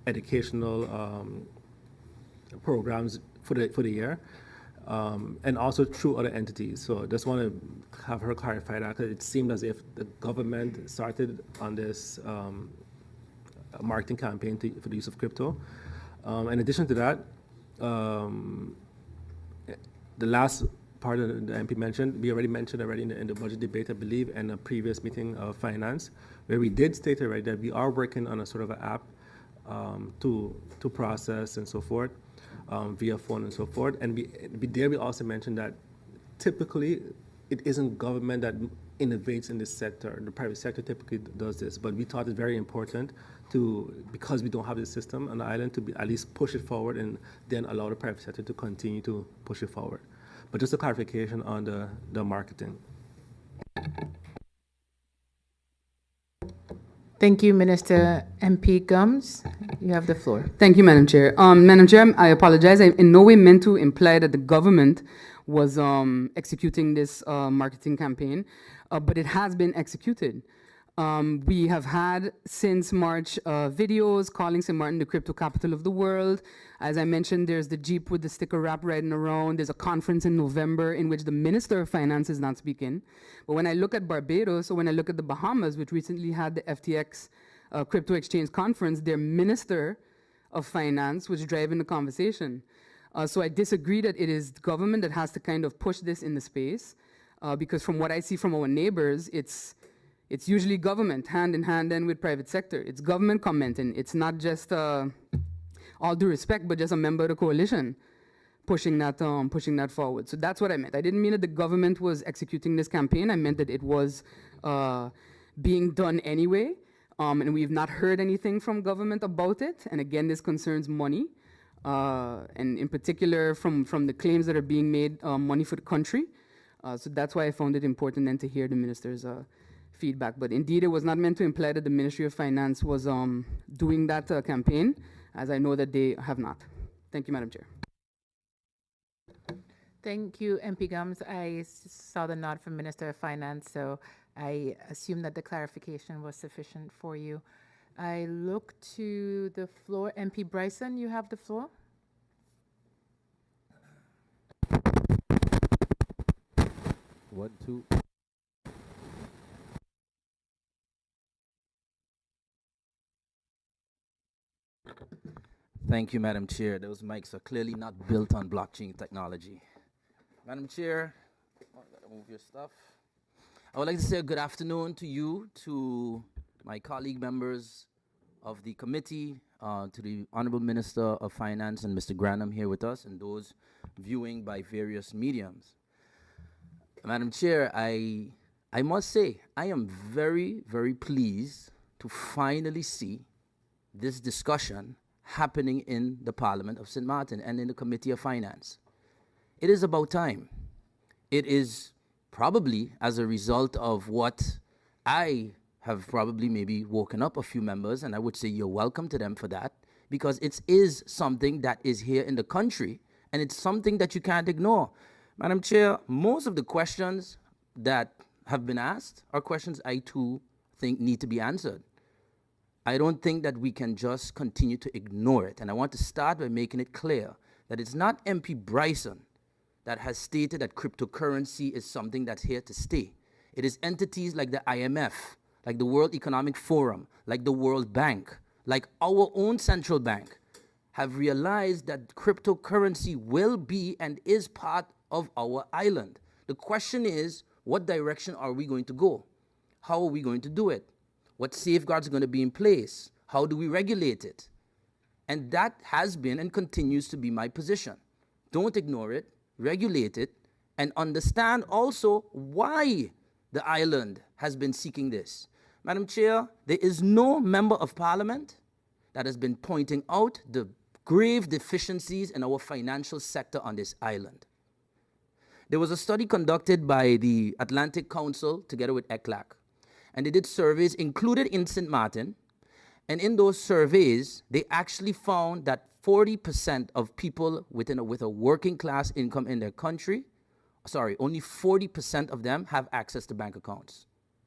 educational programs for the year, and also through other entities. So just want to have her clarify that, 'cause it seemed as if the government started on this marketing campaign for the use of crypto. In addition to that, the last part of the MP mentioned, we already mentioned in the budget debate, I believe, and a previous meeting of finance, where we did state already that we are working on a sort of an app to process and so forth, via phone and so forth. And we also mentioned that typically it isn't government that innovates in this sector. The private sector typically does this, but we thought it's very important because we don't have this system on the island, to at least push it forward and then allow the private sector to continue to push it forward. But just a clarification on the marketing. Thank you, Minister. MP Gums, you have the floor. Thank you, Madam Chair. Madam Chair, I apologize. I in no way meant to imply that the government was executing this marketing campaign, but it has been executed. We have had since March videos calling Sint Maarten the crypto capital of the world. As I mentioned, there's the Jeep with the sticker wrap riding around. There's a conference in November in which the Minister of Finance is not speaking. But when I look at Barbados, or when I look at the Bahamas, which recently had the FTX crypto exchange conference, their Minister of Finance was driving the conversation. So I disagree that it is the government that has to kind of push this in the space, because from what I see from our neighbors, it's usually government hand in hand then with private sector. It's government commenting. It's not just, all due respect, but just a member of the coalition pushing that forward. So that's what I meant. I didn't mean that the government was executing this campaign. I meant that it was being done anyway, and we've not heard anything from government about it. And again, this concerns money, and in particular from the claims that are being made, money for the country. So that's why I found it important then to hear the minister's feedback. But indeed, it was not meant to imply that the Ministry of Finance was doing that campaign, as I know that they have not. Thank you, Madam Chair. Thank you, MP Gums. I saw the nod from Minister of Finance, so I assume that the clarification was sufficient for you. I look to the floor. MP Bryson, you have the floor. One, two. Thank you, Madam Chair. Those mics are clearly not built on blockchain technology. Madam Chair, move your stuff. I would like to say a good afternoon to you, to my colleague members of the committee, to the Honorable Minister of Finance and Mr. Granham here with us, and those viewing by various mediums. Madam Chair, I must say, I am very, very pleased to finally see this discussion happening in the Parliament of Sint Maarten and in the Committee of Finance. It is about time. It is probably as a result of what I have probably maybe woken up a few members, and I would say you're welcome to them for that, because it is something that is here in the country, and it's something that you can't ignore. Madam Chair, most of the questions that have been asked are questions I too think need to be answered. I don't think that we can just continue to ignore it. And I want to start by making it clear that it's not MP Bryson that has stated that cryptocurrency is something that's here to stay. It is entities like the IMF, like the World Economic Forum, like the World Bank, like our own central bank, have realized that cryptocurrency will be and is part of our island. The question is, what direction are we going to go? How are we going to do it? What safeguards are going to be in place? How do we regulate it? And that has been and continues to be my position. Don't ignore it, regulate it, and understand also why the island has been seeking this. Madam Chair, there is no member of parliament that has been pointing out the grave deficiencies in our financial sector on this island. There was a study conducted by the Atlantic Council together with ECLAC, and they did surveys included in Sint Maarten, and in those surveys, they actually found that 40% of people with a working class income in their country, only 40% of them have access to bank accounts.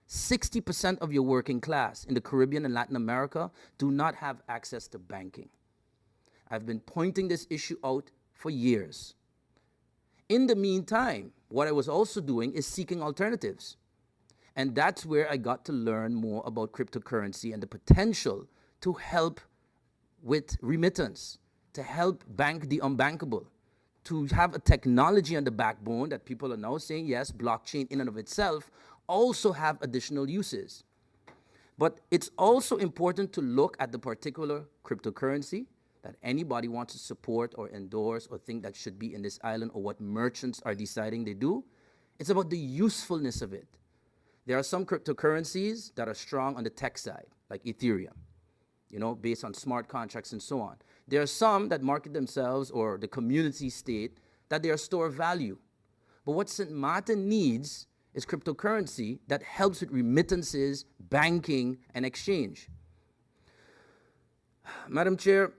60% of your working class in the Caribbean and Latin America do not have access to banking. I've been pointing this issue out for years. In the meantime, what I was also doing is seeking alternatives. And that's where I got to learn more about cryptocurrency and the potential to help with remittance, to help bank the unbankable, to have a technology on the backbone that people are now saying, yes, blockchain in and of itself also have additional uses. But it's also important to look at the particular cryptocurrency that anybody wants to support or endorse or think that should be in this island, or what merchants are deciding they do. It's about the usefulness of it. There are some cryptocurrencies that are strong on the tech side, like Ethereum, based on smart contracts and so on. There are some that market themselves, or the community state, that they are store of value. But what Sint Maarten needs is cryptocurrency that helps with remittances, banking, and exchange. Madam Chair,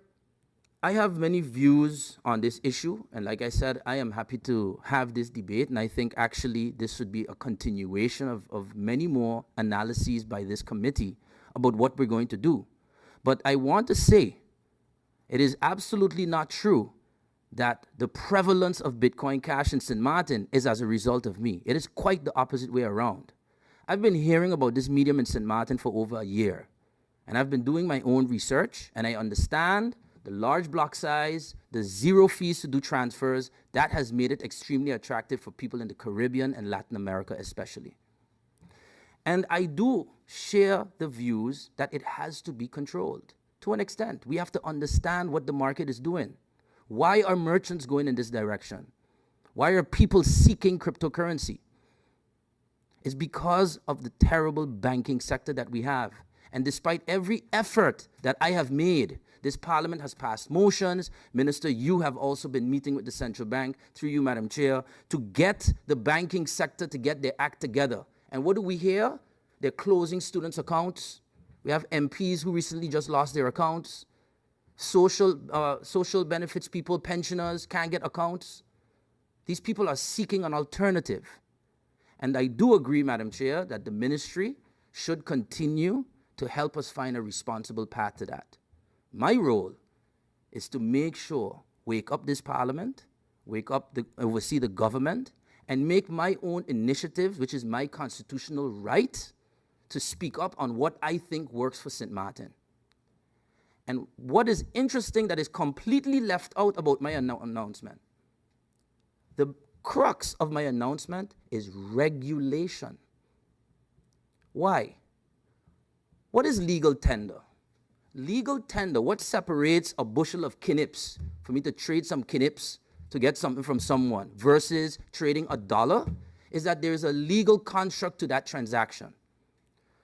I have many views on this issue, and like I said, I am happy to have this debate, and I think actually this should be a continuation of many more analyses by this committee about what we're going to do. But I want to say, it is absolutely not true that the prevalence of Bitcoin Cash in Sint Maarten is as a result of me. It is quite the opposite way around. I've been hearing about this medium in Sint Maarten for over a year, and I've been doing my own research, and I understand the large block size, the zero fees to do transfers. That has made it extremely attractive for people in the Caribbean and Latin America especially. And I do share the views that it has to be controlled to an extent. We have to understand what the market is doing. Why are merchants going in this direction? Why are people seeking cryptocurrency? It's because of the terrible banking sector that we have. And despite every effort that I have made, this parliament has passed motions. Minister, you have also been meeting with the central bank, through you, Madam Chair, to get the banking sector to get their act together. And what do we hear? They're closing students' accounts. We have MPs who recently just lost their accounts. Social benefits people, pensioners, can't get accounts. These people are seeking an alternative. And I do agree, Madam Chair, that the ministry should continue to help us find a responsible path to that. My role is to make sure, wake up this parliament, oversee the government, and make my own initiatives, which is my constitutional right, to speak up on what I think works for Sint Maarten. And what is interesting that is completely left out about my announcement, the crux of my announcement is regulation. Why? What is legal tender? Legal tender, what separates a bushel of knips, for me to trade some knips to get something from someone, versus trading $1, is that there's a legal construct to that transaction.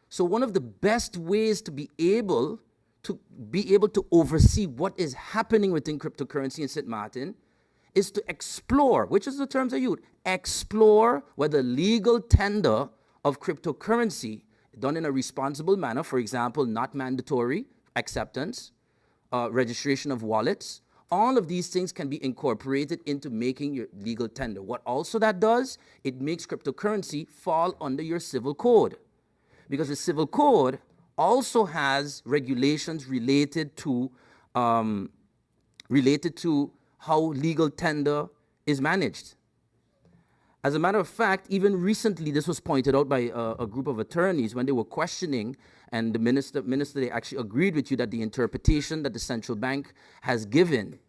So one of the best ways to be able to oversee what is happening within cryptocurrency in Sint Maarten is to explore, which is the terms I use, explore whether legal tender of cryptocurrency done in a responsible manner, for example, not mandatory acceptance, registration of wallets, all of these things can be incorporated into making your legal tender. What also that does, it makes cryptocurrency fall under your civil code, because the civil code also has regulations related to how legal tender is managed. As a matter of fact, even recently, this was pointed out by a group of attorneys when they were questioning, and the minister, they actually agreed with you that the interpretation that the central bank has given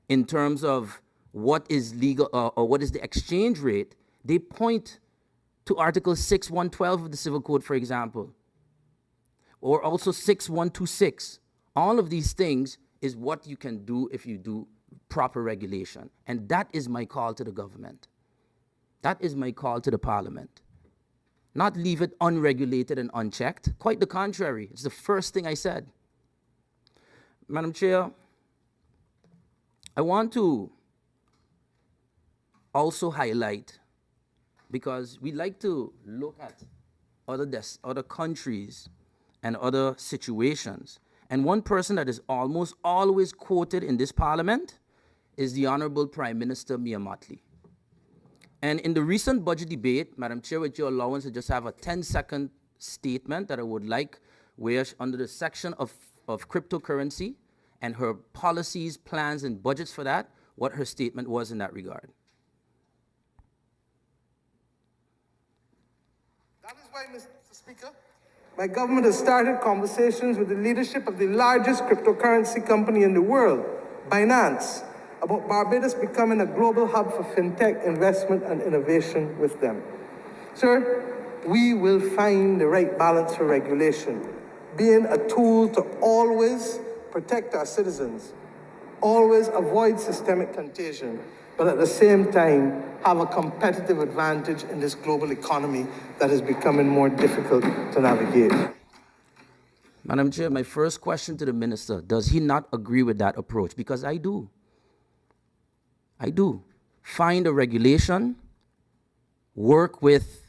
in terms of what is legal or what is the exchange rate, they point to Article 6112 of the Civil Code, for example, or also 6126. All of these things is what you can do if you do proper regulation. And that is my call to the government. That is my call to the parliament. Not leave it unregulated and unchecked. Quite the contrary. It's the first thing I said. Madam Chair, I want to also highlight, because we like to look at other countries and other situations, And one person that is almost always quoted in this parliament is the Honorable Prime Minister Mia Mottley. And in the recent budget debate, Madam Chair, with your allowance, I just have a 10-second statement that I would like, where under the section of cryptocurrency and her policies, plans, and budgets for that, what her statement was in that regard. That is why, Mr. Speaker, my government has started conversations with the leadership of the largest cryptocurrency company in the world, Binance, about Barbados becoming a global hub for fintech investment and innovation with them. Sir, we will find the right balance for regulation, being a tool to always protect our citizens, always avoid systemic contagion, but at the same time have a competitive advantage in this global economy that is becoming more difficult to navigate. Madam Chair, my first question to the minister, does he not agree with that approach? Because I do. I do. Find a regulation, work with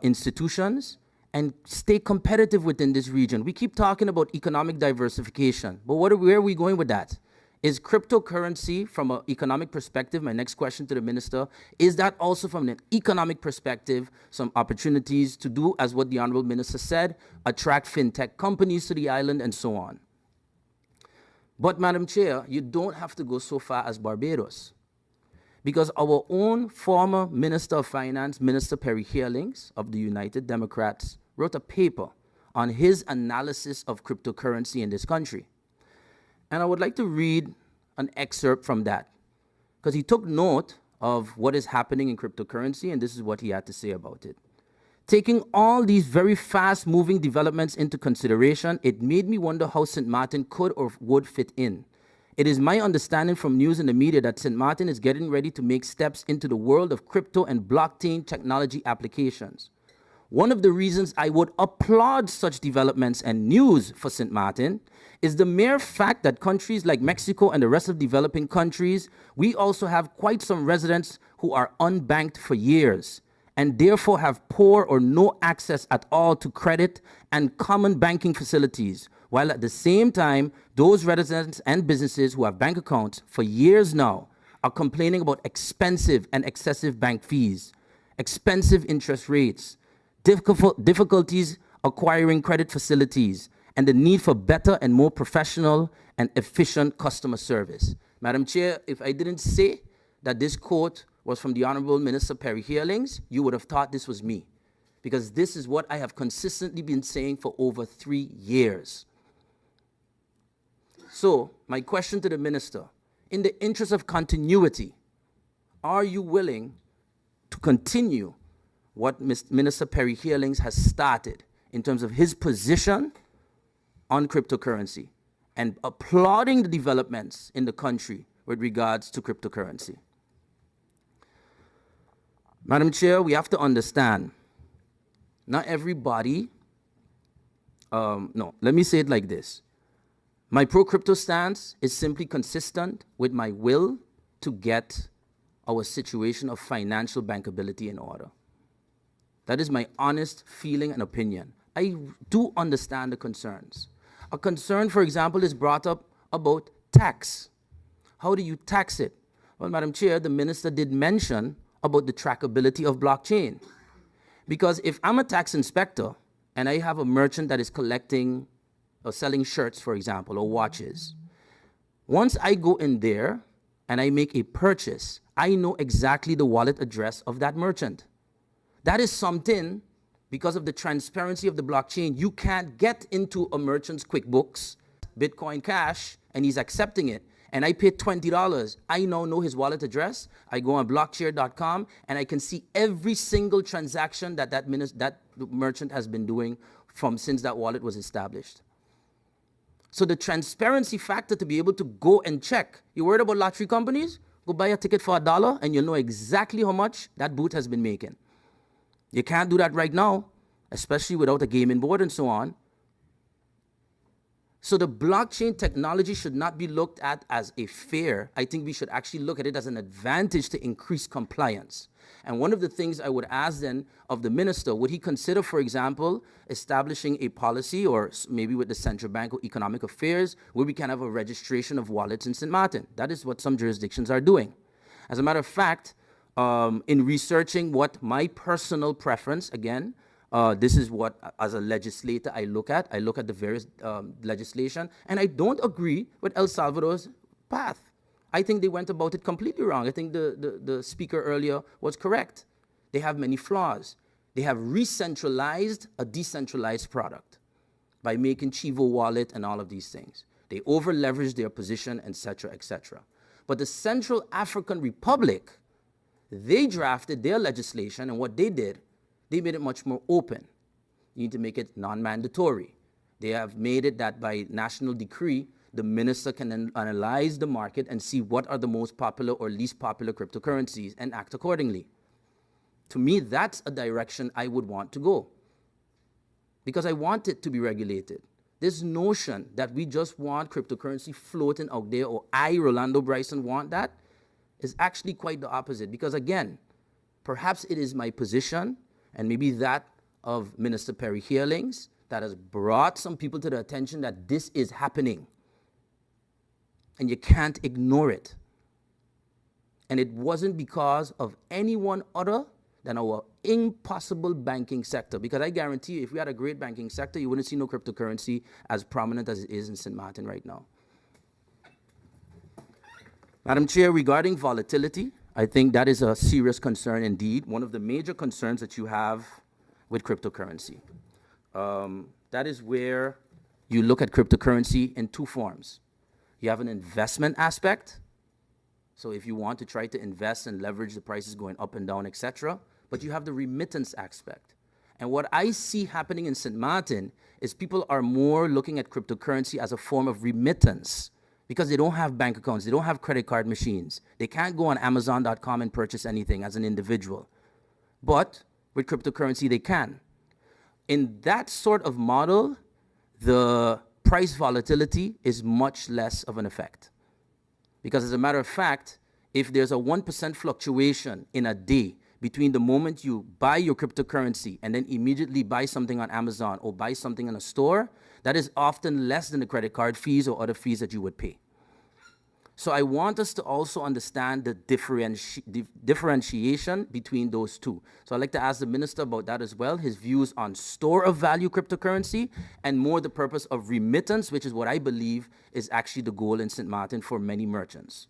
institutions, and stay competitive within this region. We keep talking about economic diversification, but where are we going with that? Is cryptocurrency, from an economic perspective, my next question to the minister, is that also from an economic perspective, some opportunities to do, as what the Honorable Minister said, attract fintech companies to the island and so on? But Madam Chair, you don't have to go so far as Barbados, because our own former Minister of Finance, Minister Perry Hearlings of the United Democrats, wrote a paper on his analysis of cryptocurrency in this country. And I would like to read an excerpt from that, because he took note of what is happening in cryptocurrency, and this is what he had to say about it. Taking all these very fast-moving developments into consideration, it made me wonder how Sint Maarten could or would fit in. It is my understanding from news in the media that Sint Maarten is getting ready to make steps into the world of crypto and blockchain technology applications. One of the reasons I would applaud such developments and news for Sint Maarten is the mere fact that countries like Mexico and the rest of developing countries, we also have quite some residents who are unbanked for years and therefore have poor or no access at all to credit and common banking facilities, while at the same time, those residents and businesses who have bank accounts for years now are complaining about expensive and excessive bank fees, expensive interest rates, difficulties acquiring credit facilities, and the need for better and more professional and efficient customer service. Madam Chair, if I didn't say that this quote was from the Honorable Minister Perry Hearlings, you would have thought this was me, because this is what I have consistently been saying for over 3 years. So, my question to the minister, in the interest of continuity, are you willing to continue what Minister Perry Hearlings has started in terms of his position on cryptocurrency and applauding the developments in the country with regards to cryptocurrency? Madam Chair, we have to understand, not everybody, let me say it like this. My pro-crypto stance is simply consistent with my will to get our situation of financial bankability in order. That is my honest feeling and opinion. I do understand the concerns. A concern, for example, is brought up about tax. How do you tax it? Well, Madam Chair, the minister did mention about the trackability of blockchain. Because if I'm a tax inspector and I have a merchant that is collecting or selling shirts, for example, or watches, once I go in there and I make a purchase, I know exactly the wallet address of that merchant. That is something, because of the transparency of the blockchain, you can't get into a merchant's QuickBooks, Bitcoin Cash, and he's accepting it. And I paid $20. I now know his wallet address. I go on blockshare.com and I can see every single transaction that merchant has been doing since that wallet was established. So the transparency factor to be able to go and check. You worried about lottery companies? Go buy a ticket for $1 and you'll know exactly how much that booth has been making. You can't do that right now, especially without a gaming board and so on. So the blockchain technology should not be looked at as a fear. I think we should actually look at it as an advantage to increase compliance. And one of the things I would ask then of the minister, would he consider, for example, establishing a policy, or maybe with the Central Bank or Economic Affairs, where we can have a registration of wallets in St. Maarten? That is what some jurisdictions are doing. As a matter of fact, in researching what my personal preference, again, this is what, as a legislator, I look at. I look at the various legislation, and I don't agree with El Salvador's path. I think they went about it completely wrong. I think the speaker earlier was correct. They have many flaws. They have re-centralized a decentralized product by making Chivo Wallet and all of these things. They over-leveraged their position, etc., etc. But the Central African Republic, they drafted their legislation, and what they did, they made it much more open. You need to make it non-mandatory. They have made it that by national decree, the minister can analyze the market and see what are the most popular or least popular cryptocurrencies and act accordingly. To me, that's a direction I would want to go, because I want it to be regulated. This notion that we just want cryptocurrency floating out there, or I, Rolando Bryson, want that, is actually quite the opposite. Because again, perhaps it is my position, and maybe that of Minister Perry Hearlings, that has brought some people to the attention that this is happening. And you can't ignore it. And it wasn't because of anyone other than our impossible banking sector. Because I guarantee you, if we had a great banking sector, you wouldn't see no cryptocurrency as prominent as it is in St. Maarten right now. Madam Chair, regarding volatility, I think that is a serious concern indeed. One of the major concerns that you have with cryptocurrency. That is where you look at cryptocurrency in two forms. You have an investment aspect. So if you want to try to invest and leverage the prices going up and down, etc. But you have the remittance aspect. And what I see happening in St. Maarten is people are more looking at cryptocurrency as a form of remittance, because they don't have bank accounts, they don't have credit card machines. They can't go on Amazon.com and purchase anything as an individual. But with cryptocurrency, they can. In that sort of model, the price volatility is much less of an effect. Because as a matter of fact, if there's a 1% fluctuation in a day between the moment you buy your cryptocurrency and then immediately buy something on Amazon or buy something in a store, that is often less than the credit card fees or other fees that you would pay. So I want us to also understand the differentiation between those two. So I'd like to ask the minister about that as well, his views on store of value cryptocurrency, and more the purpose of remittance, which is what I believe is actually the goal in St. Maarten for many merchants.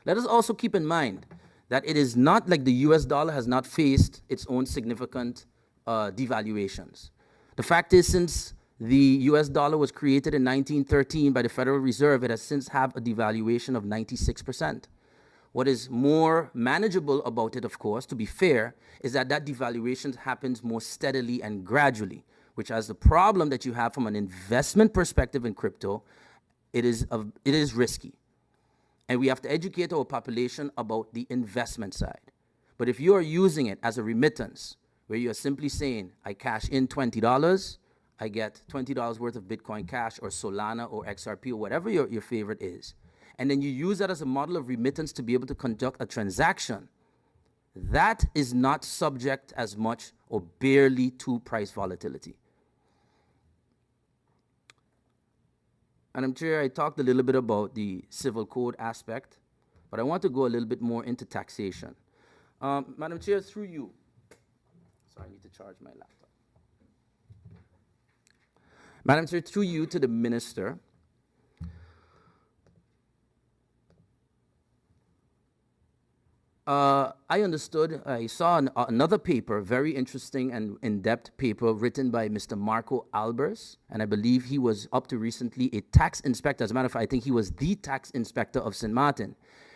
Let us also keep in mind that it is not like the US dollar has not faced its own significant devaluations. The fact is, since the US dollar was created in 1913 by the Federal Reserve, it has since had a devaluation of 96%. What is more manageable about it, of course, to be fair, is that devaluation happens more steadily and gradually, which has the problem that you have from an investment perspective in crypto. It is risky. And we have to educate our population about the investment side. But if you are using it as a remittance, where you are simply saying, I cash in $20, I get $20 worth of Bitcoin Cash or Solana or XRP or whatever your favorite is, and then you use that as a model of remittance to be able to conduct a transaction, that is not subject as much or barely to price volatility. Madam Chair, I talked a little bit about the civil code aspect, but I want to go a little bit more into taxation. Madam Chair, through you. Sorry, I need to charge my laptop. Madam Chair, through you to the minister, I saw another paper, very interesting and in-depth paper written by Mr. Marco Albers, and I believe he was up to recently a tax inspector. As a matter of fact, I think he was the tax inspector of St. Maarten.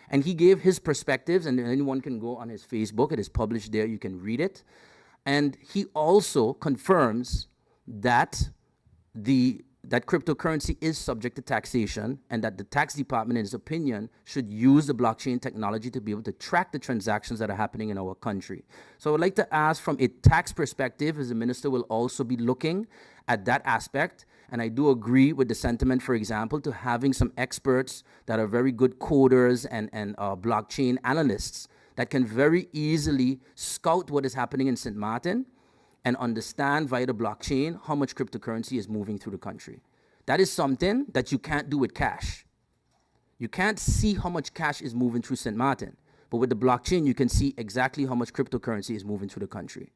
And he gave his perspectives, and anyone can go on his Facebook. It is published there. You can read it. And he also confirms that the that cryptocurrency is subject to taxation, and that the tax department, in its opinion, should use the blockchain technology to be able to track the transactions that are happening in our country. So I would like to ask, from a tax perspective, as the minister will also be looking at that aspect, and I do agree with the sentiment, for example, to having some experts that are very good coders and blockchain analysts that can very easily scout what is happening in Sint Maarten and understand via the blockchain how much cryptocurrency is moving through the country. That is something that you can't do with cash. You can't see how much cash is moving through Sint Maarten, but with the blockchain, you can see exactly how much cryptocurrency is moving through the country.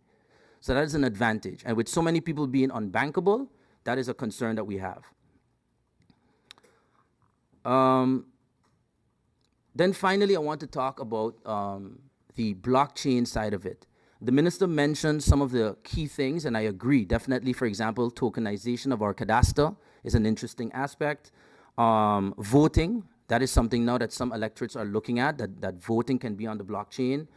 So that is an advantage. And with so many people being unbankable, that is a concern that we have. Then finally, I want to talk about the blockchain side of it. The minister mentioned some of the key things, and I agree. Definitely, for example, tokenization of our cadastre is an interesting aspect. Voting, that is something now that some electorates are looking at, that voting can be on the blockchain.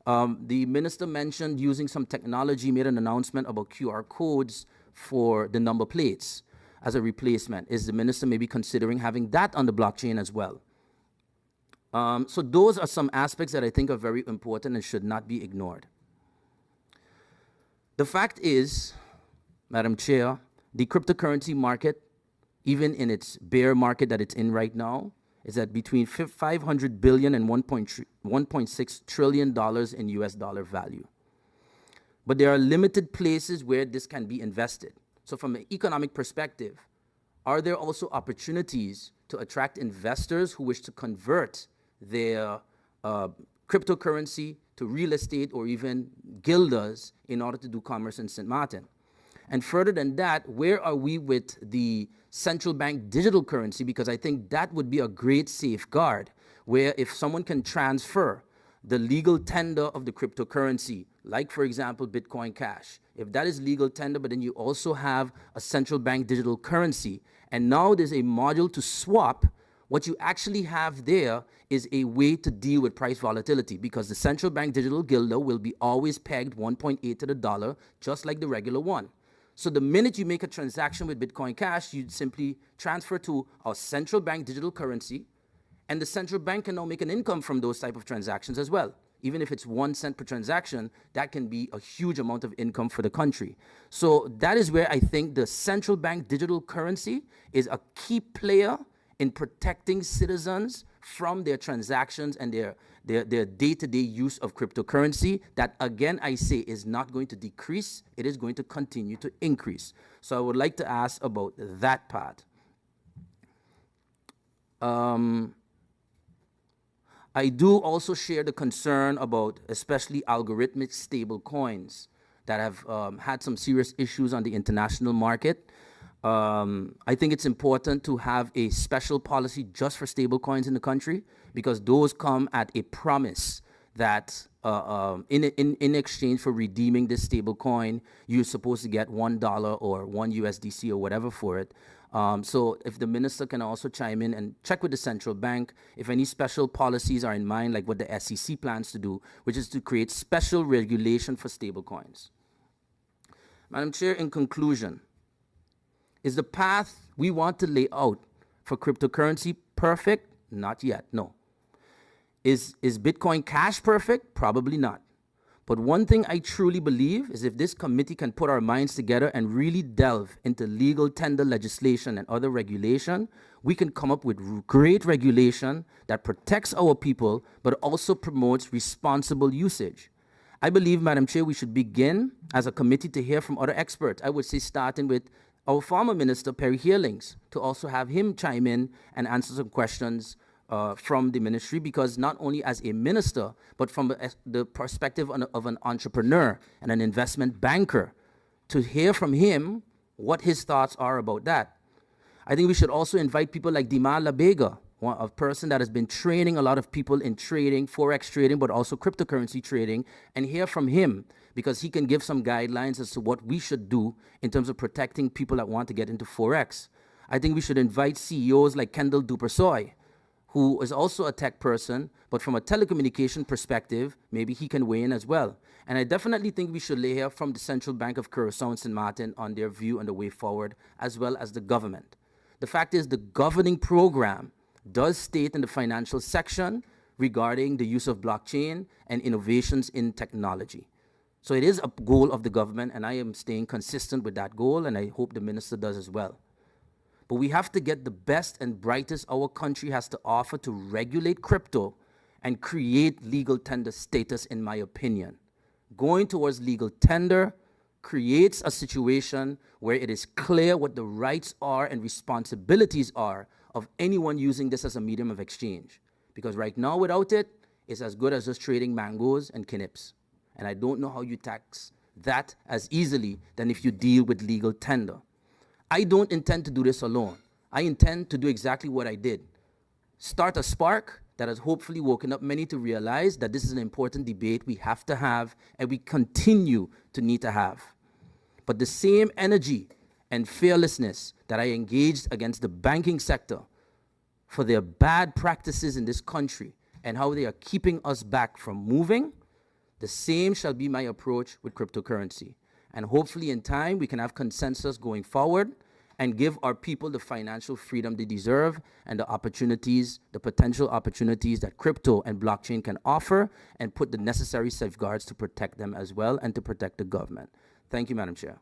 The minister mentioned using some technology, made an announcement about QR codes for the number plates as a replacement. Is the minister maybe considering having that on the blockchain as well? So those are some aspects that I think are very important and should not be ignored. The fact is, Madam Chair, the cryptocurrency market, even in its bear market that it's in right now, is at between $500 billion and $1.6 trillion in US dollar value. But there are limited places where this can be invested. So from an economic perspective, are there also opportunities to attract investors who wish to convert their cryptocurrency to real estate or even guilders in order to do commerce in Sint Maarten? And further than that, where are we with the central bank digital currency? Because I think that would be a great safeguard, where if someone can transfer the legal tender of the cryptocurrency, like for example, Bitcoin Cash, if that is legal tender, but then you also have a central bank digital currency, and now there's a module to swap, what you actually have there is a way to deal with price volatility, because the central bank digital guilder will be always pegged 1.8 to the dollar, just like the regular one. So the minute you make a transaction with Bitcoin Cash, you simply transfer to our central bank digital currency, and the central bank can now make an income from those type of transactions as well. Even if it's 1 cent per transaction, that can be a huge amount of income for the country. So that is where I think the central bank digital currency is a key player in protecting citizens from their transactions and their day-to-day use of cryptocurrency. That, again, I say is not going to decrease. It is going to continue to increase. So I would like to ask about that part. I do also share the concern about especially algorithmic stable coins that have had some serious issues on the international market. I think it's important to have a special policy just for stable coins in the country, because those come at a promise that in exchange for redeeming this stable coin, you're supposed to get $1 or $1 USDC or whatever for it. So if the minister can also chime in and check with the central bank if any special policies are in mind, like what the SEC plans to do, which is to create special regulation for stable coins. Madam Chair, in conclusion, is the path we want to lay out for cryptocurrency perfect? Not yet, no. Is Bitcoin Cash perfect? Probably not. But one thing I truly believe is if this committee can put our minds together and really delve into legal tender legislation and other regulation, we can come up with great regulation that protects our people, but also promotes responsible usage. I believe, Madam Chair, we should begin as a committee to hear from other experts. I would say starting with our former minister, Perry Hearlings, to also have him chime in and answer some questions from the ministry, because not only as a minister, but from the perspective of an entrepreneur and an investment banker, to hear from him what his thoughts are about that. I think we should also invite people like Dima Labega, a person that has been training a lot of people in trading, Forex trading, but also cryptocurrency trading, and hear from him, because he can give some guidelines as to what we should do in terms of protecting people that want to get into Forex. I think we should invite CEOs like Kendall Dupersoy, who is also a tech person, but from a telecommunication perspective, maybe he can weigh in as well. And I definitely think we should hear from the Central Bank of Curaçao and Sint Maarten on their view on the way forward, as well as the government. The fact is the governing program does state in the financial section regarding the use of blockchain and innovations in technology. So it is a goal of the government, and I am staying consistent with that goal, and I hope the minister does as well. But we have to get the best and brightest our country has to offer to regulate crypto and create legal tender status, in my opinion. Going towards legal tender creates a situation where it is clear what the rights are and responsibilities are of anyone using this as a medium of exchange. Because right now, without it, it's as good as just trading mangoes and knips. And I don't know how you tax that as easily than if you deal with legal tender. I don't intend to do this alone. I intend to do exactly what I did. Start a spark that has hopefully woken up many to realize that this is an important debate we have to have and we continue to need to have. But the same energy and fearlessness that I engaged against the banking sector for their bad practices in this country and how they are keeping us back from moving, the same shall be my approach with cryptocurrency. And hopefully in time, we can have consensus going forward and give our people the financial freedom they deserve and the opportunities, the potential opportunities that crypto and blockchain can offer, and put the necessary safeguards to protect them as well and to protect the government. Thank you, Madam Chair.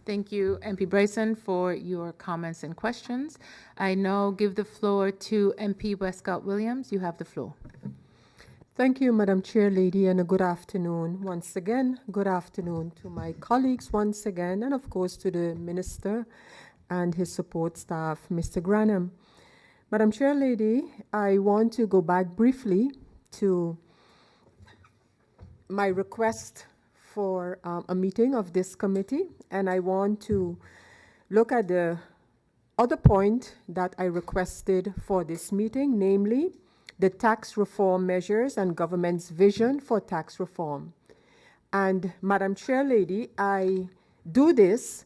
Thank you, MP Bryson, for your comments and questions. I now give the floor to MP Westcott Williams. You have the floor. Thank you, Madam Chair Lady, and a good afternoon once again. Good afternoon to my colleagues once again, and of course to the Minister and his support staff, Mr. Granham. Madam Chair Lady, I want to go back briefly to my request for a meeting of this committee, and I want to look at the other point that I requested for this meeting, namely the tax reform measures and government's vision for tax reform. And Madam Chair Lady, I do this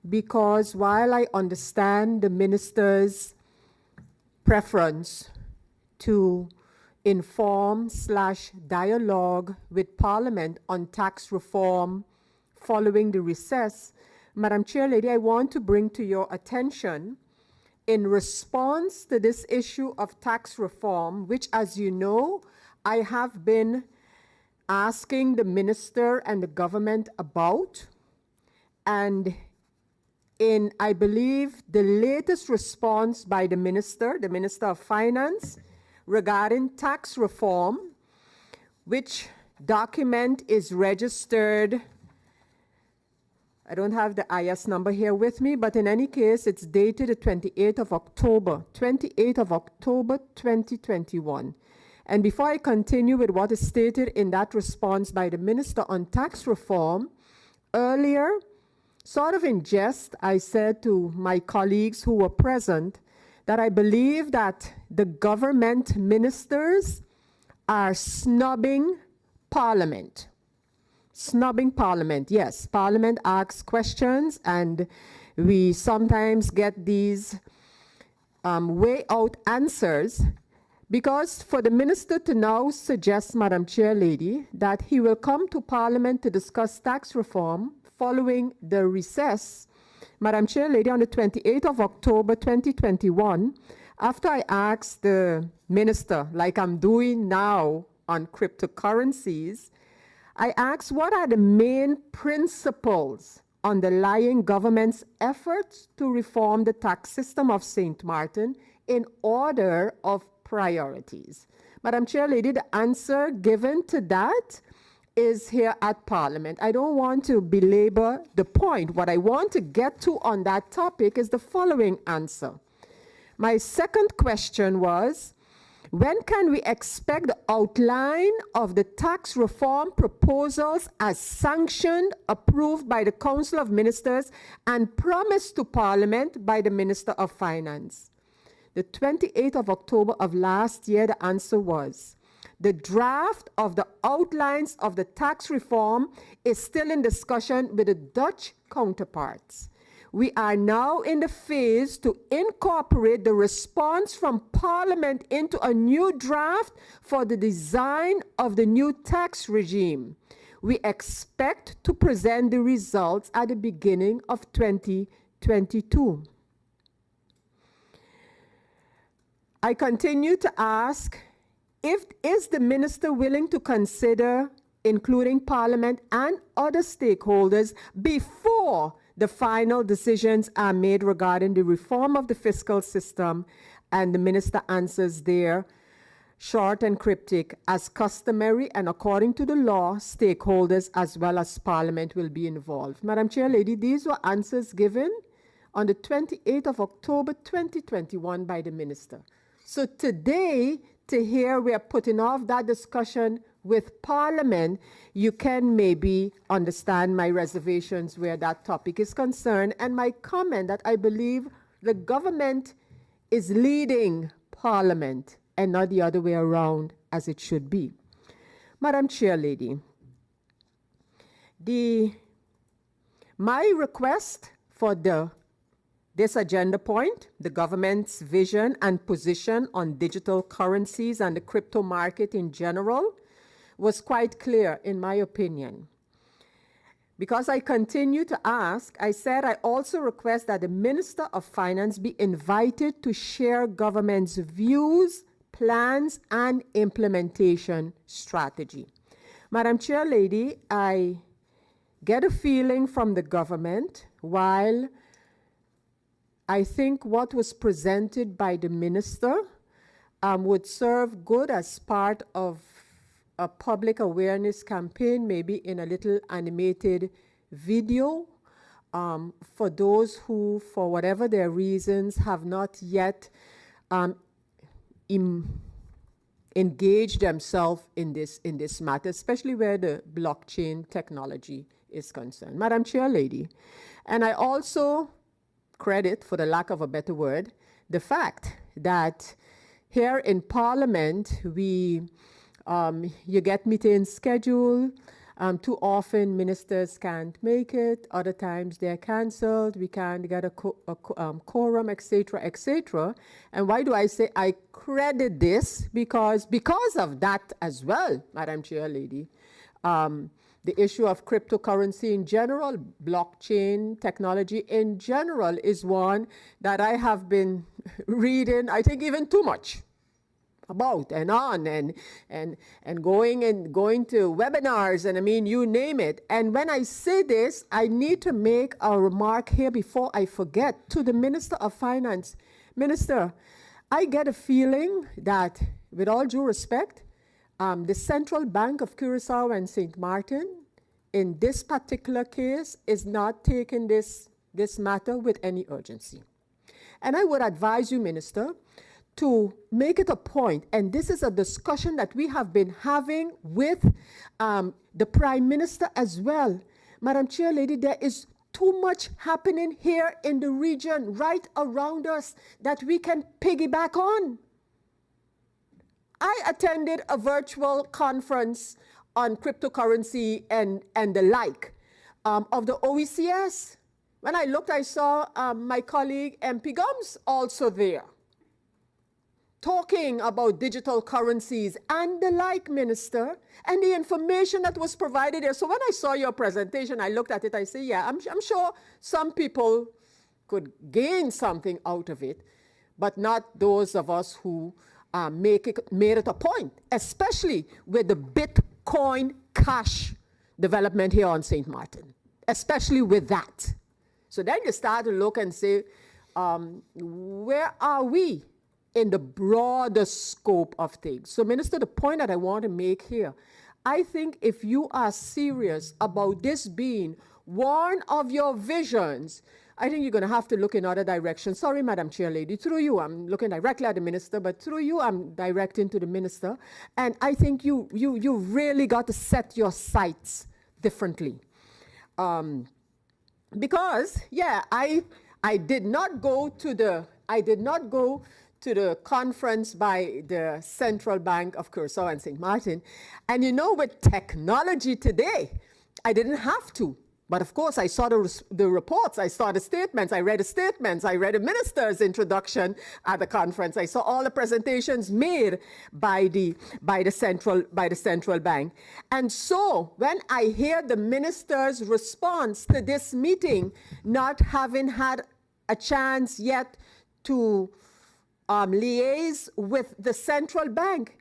because while I understand the minister's preference to inform/dialogue with Parliament on tax reform following the recess, Madam Chair Lady, I want to bring to your attention, in response to this issue of tax reform, which, as you know, I have been asking the minister and the government about, and in, I believe, the latest response by the Minister of Finance, regarding tax reform, which document is registered, I don't have the IS number here with me, but in any case, it's dated the 28th of October 2021. And before I continue with what is stated in that response by the Minister on tax reform, earlier, sort of in jest, I said to my colleagues who were present that I believe that the government ministers are snubbing Parliament. Snubbing Parliament, yes. Parliament asks questions, and we sometimes get these way out answers, because for the minister to now suggest, Madam Chair Lady, that he will come to Parliament to discuss tax reform following the recess, Madam Chair Lady, on the 28th of October 2021, after I asked the minister, like I'm doing now on cryptocurrencies, I asked what are the main principles underlying government's efforts to reform the tax system of Sint Maarten in order of priorities. Madam Chair Lady, the answer given to that is here at Parliament. I don't want to belabor the point. What I want to get to on that topic is the following answer. My second question was, when can we expect the outline of the tax reform proposals as sanctioned, approved by the Council of Ministers, and promised to Parliament by the Minister of Finance? The 28th of October of last year, the answer was, the draft of the outlines of the tax reform is still in discussion with the Dutch counterparts. we are now in the phase to incorporate the response from Parliament into a new draft for the design of the new tax regime. We expect to present the results at the beginning of 2022. I continue to ask, is the minister willing to consider including Parliament and other stakeholders before the final decisions are made regarding the reform of the fiscal system? And the minister answers there, short and cryptic, as customary and according to the law, stakeholders as well as Parliament will be involved. Madam Chair Lady, these were answers given on the 28th of October 2021 by the minister. So today, to hear we are putting off that discussion with Parliament, you can maybe understand my reservations where that topic is concerned, and my comment that I believe the government is leading Parliament and not the other way around as it should be. Madam Chair Lady, my request for this agenda point, the government's vision and position on digital currencies and the crypto market in general, was quite clear in my opinion. Because I continue to ask, I said I also request that the Minister of Finance be invited to share government's views, plans, and implementation strategy. Madam Chair Lady, I get a feeling from the government, while I think what was presented by the minister would serve good as part of a public awareness campaign, maybe in a little animated video for those who, for whatever their reasons, have not yet engaged themselves in this matter, especially where the blockchain technology is concerned. Madam Chair Lady, and I also credit, for the lack of a better word, the fact that here in Parliament, you get meetings scheduled. Too often, ministers can't make it. Other times, they're cancelled. We can't get a quorum, etc., etc. And why do I say I credit this? Because of that as well, Madam Chair Lady. The issue of cryptocurrency in general, blockchain technology in general, is one that I have been reading, I think even too much about and on and going to webinars, and I mean, you name it. And when I say this, I need to make a remark here before I forget to the Minister of Finance. Minister, I get a feeling that, with all due respect, the Central Bank of Curaçao and Sint Maarten, in this particular case, is not taking this matter with any urgency. And I would advise you, Minister, to make it a point, and this is a discussion that we have been having with the Prime Minister as well. Madam Chair Lady, there is too much happening here in the region, right around us, that we can piggyback on. I attended a virtual conference on cryptocurrency and the like of the OECS. When I looked, I saw my colleague MP Gums also there, talking about digital currencies and the like, Minister, and the information that was provided there. So when I saw your presentation, I looked at it, I say, yeah, I'm sure some people could gain something out of it, but not those of us who made it a point, especially with the Bitcoin Cash development here on Sint Maarten, especially with that. So then you start to look and say, where are we in the broader scope of things? So, Minister, the point that I want to make here, I think if you are serious about this being one of your visions, I think you're going to have to look in other directions. Sorry, Madam Chair Lady, through you, I'm looking directly at the Minister, but through you, I'm directing to the Minister. And I think you really got to set your sights differently. Because, yeah, I did not go to the conference by the Central Bank of Curaçao and Sint Maarten. And you know, with technology today, I didn't have to But of course, I saw the reports, I saw the statements, I read the statements, I read the minister's introduction at the conference. I saw all the presentations made by the central bank. And so when I hear the minister's response to this meeting, not having had a chance yet to liaise with the central bank,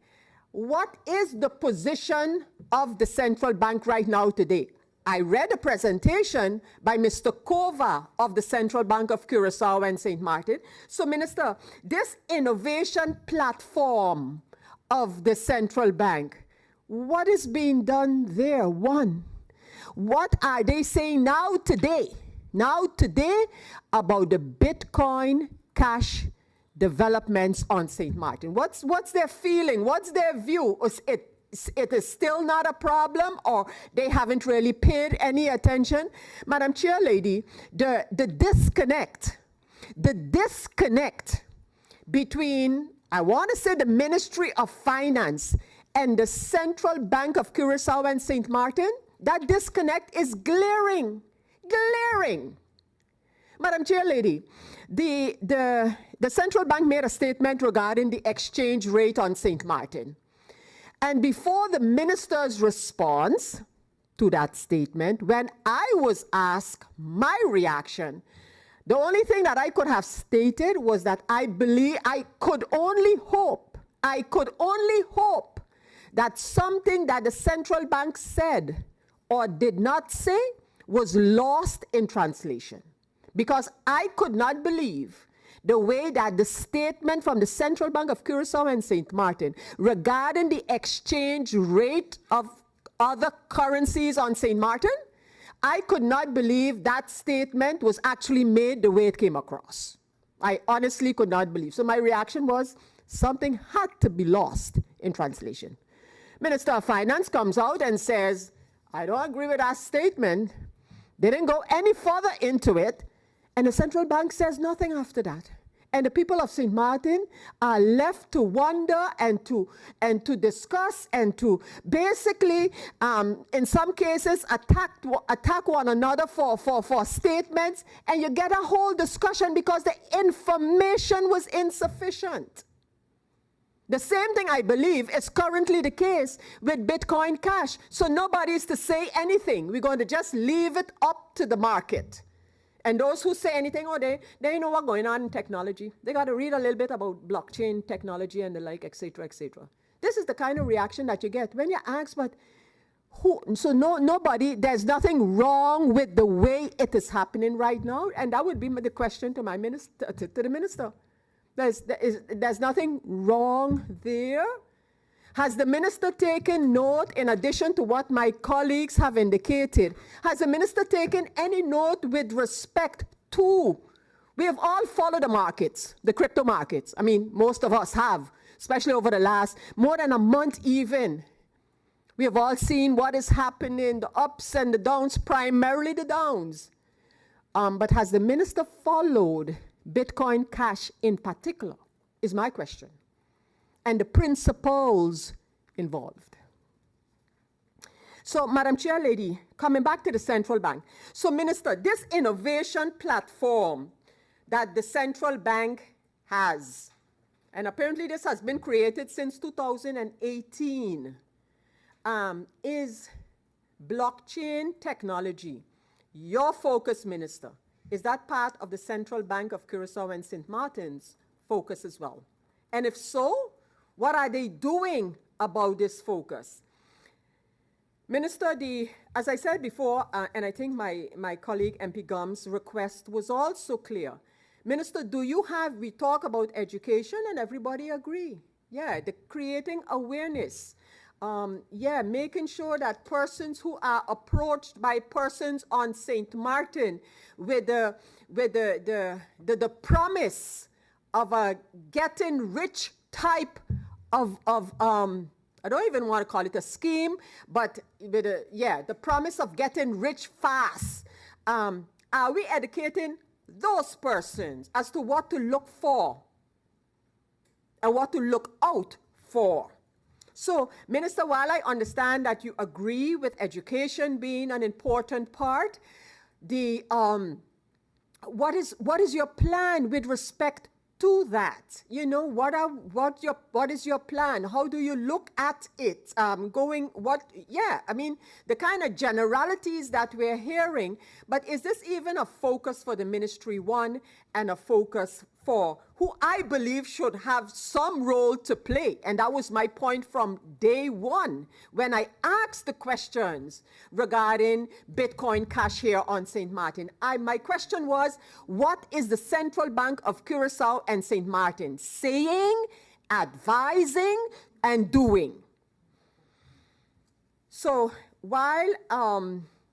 what is the position of the central bank right now today? I read a presentation by Mr. Kova of the Central Bank of Curaçao and Sint Maarten. So, Minister, this innovation platform of the central bank, what is being done there? One, what are they saying now today about the Bitcoin Cash developments on Sint Maarten? What's their feeling? What's their view? It is still not a problem, or they haven't really paid any attention? Madam Chair Lady, the disconnect between, I want to say, the Ministry of Finance and the Central Bank of Curaçao and Sint Maarten, that disconnect is glaring. Madam Chair Lady, the Central Bank made a statement regarding the exchange rate on Sint Maarten. And before the minister's response to that statement, when I was asked my reaction, the only thing that I could have stated was that I could only hope that something that the central bank said or did not say was lost in translation. Because I could not believe the way that the statement from the Central Bank of Curaçao and Sint Maarten regarding the exchange rate of other currencies on Sint Maarten, I could not believe that statement was actually made the way it came across. I honestly could not believe. So my reaction was something had to be lost in translation. Minister of Finance comes out and says, I don't agree with that statement. They didn't go any further into it. And the central bank says nothing after that. And the people of Sint Maarten are left to wonder and to discuss and to basically, in some cases, attack one another for statements. And you get a whole discussion because the information was insufficient. The same thing, I believe, is currently the case with Bitcoin Cash. So nobody's to say anything. We're going to just leave it up to the market. And those who say anything, they know what's going on in technology. They got to read a little bit about blockchain technology and the like, et cetera, et cetera. This is the kind of reaction that you get when you ask, but who? So nobody, there's nothing wrong with the way it is happening right now. And that would be the question to my minister, to the minister. There's nothing wrong there. Has the minister taken note, in addition to what my colleagues have indicated, has the minister taken any note with respect to, we have all followed the markets, the crypto markets. I mean, most of us have, especially over the last more than a month even. We have all seen what is happening, the ups and the downs, primarily the downs. But has the minister followed Bitcoin Cash in particular, is my question, and the principles involved? So, Madam Chair Lady, coming back to the central bank. So, Minister, this innovation platform that the central bank has, and apparently this has been created since 2018, is blockchain technology. Your focus, Minister, is that part of the Central Bank of Curaçao and Sint Maarten's focus as well? And if so, what are they doing about this focus? Minister, as I said before, and I think my colleague MP Gum's request was also clear. Minister, we talk about education and everybody agree. Yeah, creating awareness. Making sure that persons who are approached by persons on Sint Maarten with the promise of a getting rich type of I don't even want to call it a scheme, but with the promise of getting rich fast. Are we educating those persons as to what to look for and what to look out for? So, Minister, while I understand that you agree with education being an important part, what is your plan with respect to that? You know, what is your plan? How do you look at it? I mean, the kind of generalities that we're hearing, but is this even a focus for the ministry, one, and a focus for who I believe should have some role to play? And that was my point from day one when I asked the questions regarding Bitcoin Cash here on St. Maarten. My question was, what is the Central Bank of Curaçao and St. Maarten saying, advising, and doing? So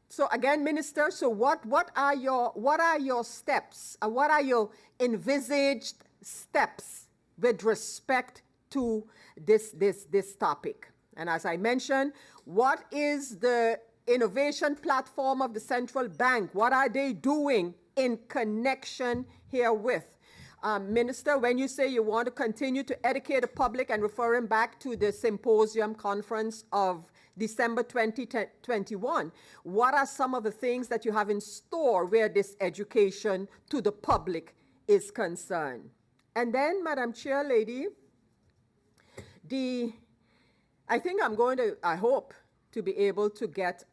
so again, Minister, so what are your steps? What are your envisaged steps with respect to this topic? And as I mentioned, what is the innovation platform of the central bank? What are they doing in connection herewith? Minister, when you say you want to continue to educate the public and referring back to the symposium conference of December 2021, what are some of the things that you have in store where this education to the public is concerned? And then, Madam Chair Lady, I think I hope to be able to get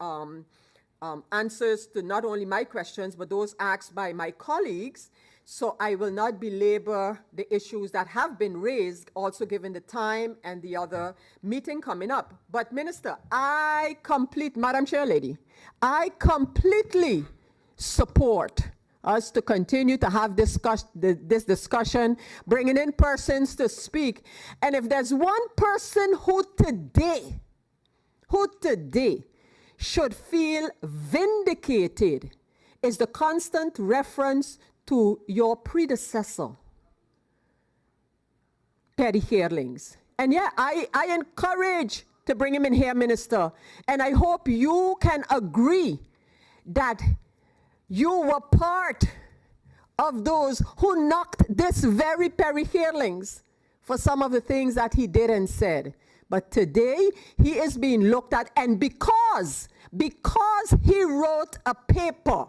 answers to not only my questions, but those asked by my colleagues. So I will not belabor the issues that have been raised, also given the time and the other meeting coming up. But Minister, Madam Chair Lady, I completely support us to continue to have this discussion, bringing in persons to speak. And if there's one person who today should feel vindicated, is the constant reference to your predecessor, Perry Herlings. And yeah, I encourage to bring him in here, Minister. And I hope you can agree that you were part of those who knocked this very Perry Herlings for some of the things that he did and said. But today, he is being looked at, and because he wrote a paper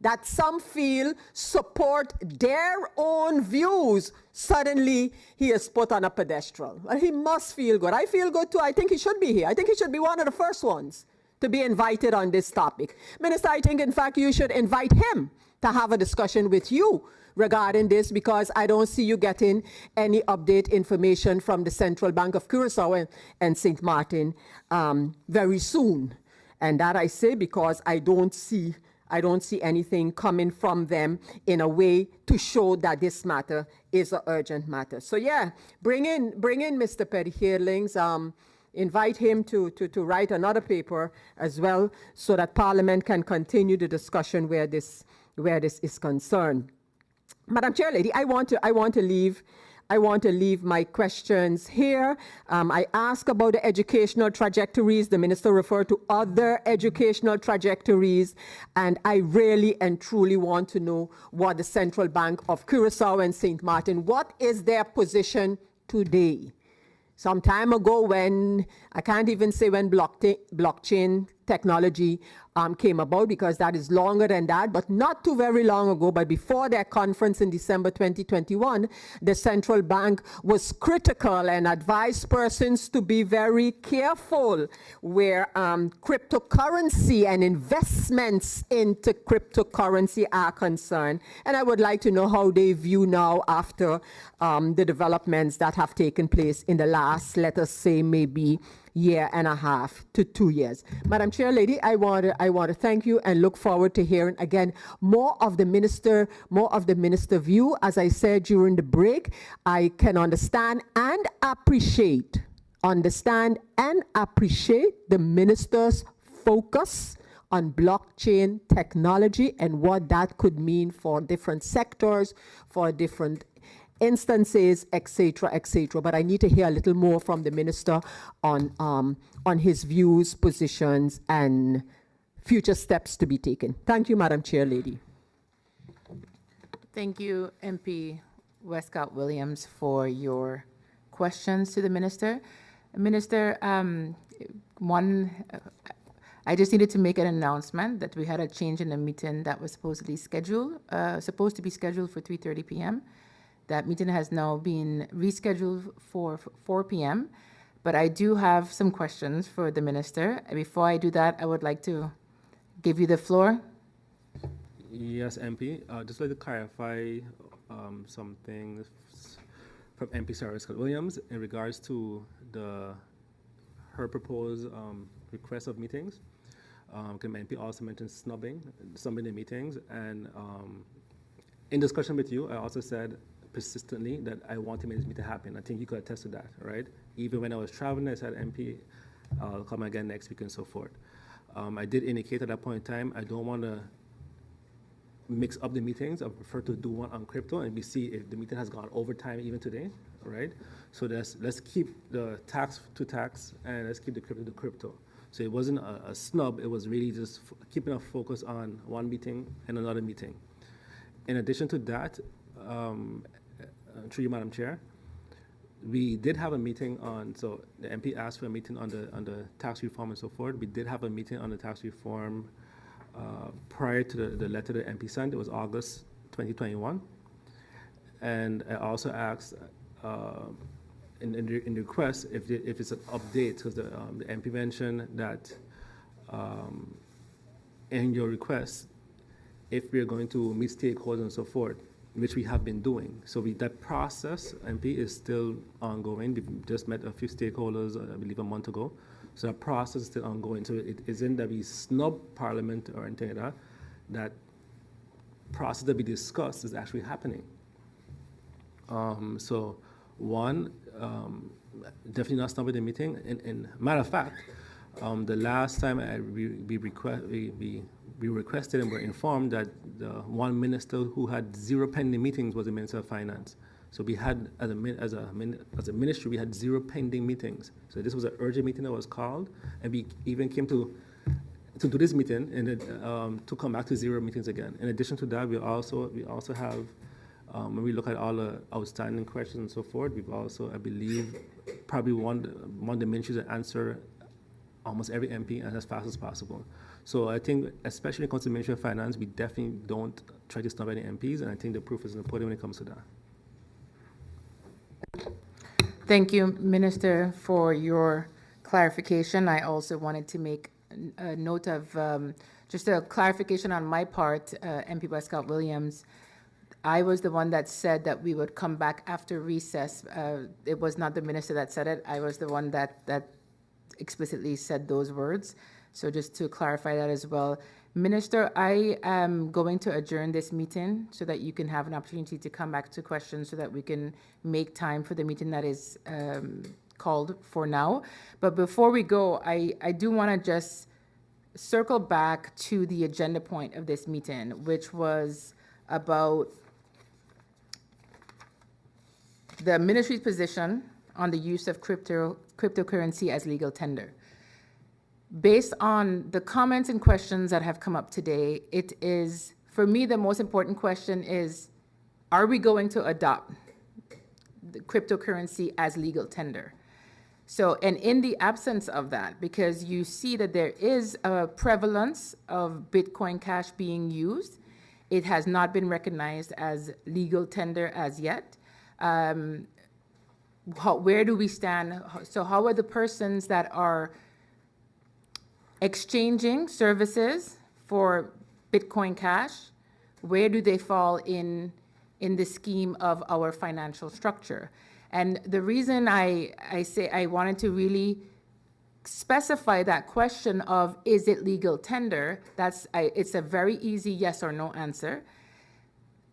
that some feel support their own views, suddenly he is put on a pedestal. Well, he must feel good. I feel good too. I think he should be here. I think he should be one of the first ones to be invited on this topic. Minister, I think, in fact, you should invite him to have a discussion with you regarding this, because I don't see you getting any update information from the Central Bank of Curaçao and Sint Maarten very soon. And that I say because I don't see anything coming from them in a way to show that this matter is an urgent matter. So yeah, bring in Mr. Perry Herlings, invite him to write another paper as well, so that Parliament can continue the discussion where this is concerned. Madam Chair Lady, I want to leave my questions here. I asked about the educational trajectories. The minister referred to other educational trajectories, and I really and truly want to know what the Central Bank of Curaçao and St. Maarten, what is their position today? Some time ago, when I can't even say when blockchain technology came about, because that is longer than that, but not too very long ago, but before their conference in December 2021, the central bank was critical and advised persons to be very careful where cryptocurrency and investments into cryptocurrency are concerned. And I would like to know how they view now, after the developments that have taken place in the last, let us say, maybe year and a half to 2 years. Madam Chair Lady, I want to thank you and look forward to hearing again more of the minister view. As I said during the break, I can understand and appreciate the minister's focus on blockchain technology and what that could mean for different sectors, for different instances, etc., etc. But I need to hear a little more from the minister on his views, positions, and future steps to be taken. Thank you, Madam Chair Lady. Thank you, MP Westcott Williams, for your questions to the minister. Minister, I just needed to make an announcement that we had a change in the meeting that was supposed to be scheduled for 3:30 p.m. That meeting has now been rescheduled for 4 p.m. But I do have some questions for the minister. Before I do that, I would like to give you the floor. Yes, MP. Just like to clarify some things from MP Sarah Scott Williams in regards to her proposed request of meetings. MP also mentioned snubbing the meetings, and in discussion with you, I also said persistently that I want to make this meeting happen. I think you could attest to that, right? Even when I was traveling, I said, MP, I'll come again next week and so forth. I did indicate at that point in time, I don't want to mix up the meetings. I prefer to do one on crypto, and we see if the meeting has gone over time even today, right? So let's keep the tax to tax, and let's keep the crypto to crypto. So it wasn't a snub, it was really just keeping a focus on one meeting and another meeting. In addition to that, through you, Madam Chair, we did have a meeting so the MP asked for a meeting on the tax reform and so forth. We did have a meeting on the tax reform prior to the letter the MP sent. It was August 2021. And I also asked in the request if it's an update, because the MP mentioned that in your request, if we're going to meet stakeholders and so forth, which we have been doing. So that process, MP, is still ongoing. We just met a few stakeholders, I believe, a month ago. So that process is still ongoing. So it isn't that we snub Parliament or anything like that. That process that we discussed is actually happening. So one, definitely not snubbing the meeting. And matter of fact, the last time we requested and were informed that the one minister who had 0 pending meetings was the Minister of Finance. So we had, as a ministry, we had 0 pending meetings. So this was an urgent meeting that was called, and we even came to do this meeting and to come back to 0 meetings again. In addition to that, we also have, when we look at all the outstanding questions and so forth, we've also, I believe, probably one of the ministries that answer almost every MP and as fast as possible. So I think, especially when it comes to the Ministry of Finance, we definitely don't try to snub any MPs, and I think the proof is in the pudding when it comes to that. Thank you, Minister, for your clarification. I also wanted to make a note of just a clarification on my part, MP by Scott Williams. I was the one that said that we would come back after recess. It was not the minister that said it. I was the one that explicitly said those words. So just to clarify that as well. Minister, I am going to adjourn this meeting so that you can have an opportunity to come back to questions so that we can make time for the meeting that is called for now. But before we go, I do want to just circle back to the agenda point of this meeting, which was about the ministry's position on the use of cryptocurrency as legal tender. Based on the comments and questions that have come up today, it is, for me, the most important question is, are we going to adopt the cryptocurrency as legal tender? So, and in the absence of that, because you see that there is a prevalence of Bitcoin Cash being used, it has not been recognized as legal tender as yet. Where do we stand? So how are the persons that are exchanging services for Bitcoin Cash, where do they fall in the scheme of our financial structure? And the reason I say I wanted to really specify that question of, is it legal tender? It's a very easy yes or no answer.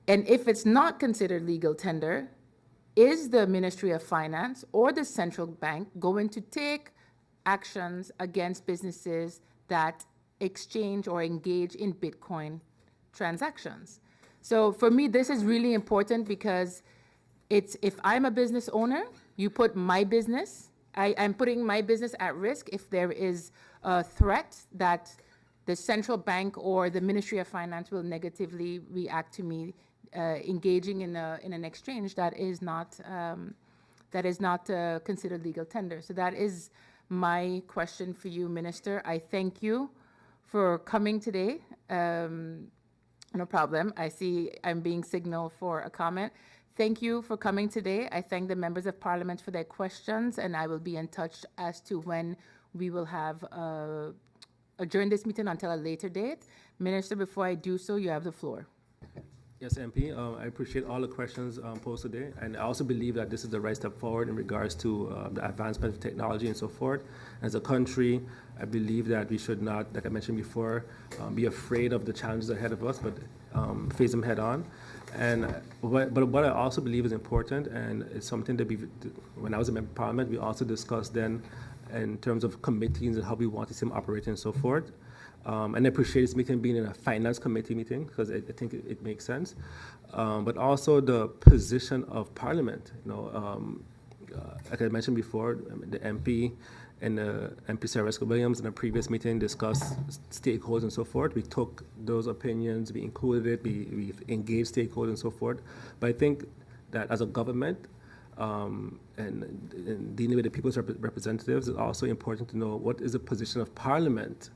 And if it's not considered legal tender, is the Ministry of Finance or the central bank going to take actions against businesses that exchange or engage in Bitcoin transactions? So for me, this is really important because it's, if I'm a business owner, you put my business, I'm putting my business at risk if there is a threat that the central bank or the Ministry of Finance will negatively react to me engaging in an exchange that is not that is not considered legal tender. So that is my question for you, Minister. I thank you for coming today. No problem. I see I'm being signaled for a comment. Thank you for coming today. I thank the members of Parliament for their questions, and I will be in touch as to when we will have adjourn this meeting until a later date. Minister, before I do so, you have the floor. Yes, MP, I appreciate all the questions posed today, and I also believe that this is the right step forward in regards to the advancement of technology and so forth. As a country, I believe that we should not, like I mentioned before, be afraid of the challenges ahead of us, but face them head on. And what I also believe is important, and it's something that when I was a member of Parliament, we also discussed then in terms of committees and how we want to see them operate and so forth. And I appreciate this meeting being in a finance committee meeting because I think it makes sense. But also the position of Parliament. Like I mentioned before, the MP and MP Sarah Williams in a previous meeting discussed stakeholders and so forth. We took those opinions, we included it, we engaged stakeholders and so forth. But I think that as a government, and dealing with the people's representatives, it's also important to know what is the position of Parliament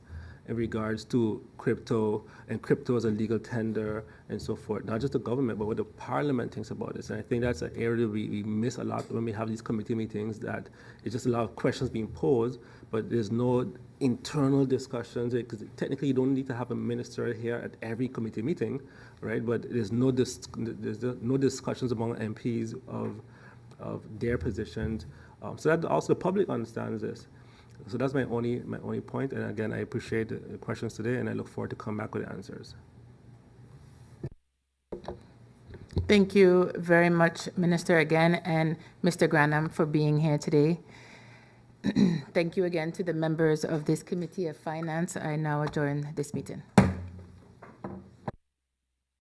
in regards to crypto and crypto as a legal tender and so forth. Not just the government, but what the Parliament thinks about this. And I think that's an area we miss a lot when we have these committee meetings, that it's just a lot of questions being posed, but there's no internal discussions, because technically you don't need to have a minister here at every committee meeting, right? But there's no discussions among MPs of their positions, so that also the public understands this. So that's my only point. And again, I appreciate the questions today, and I look forward to come back with answers. Thank you very much, Minister, again, and Mr. Granham for being here today. Thank you again to the members of this Committee of Finance. I now adjourn this meeting.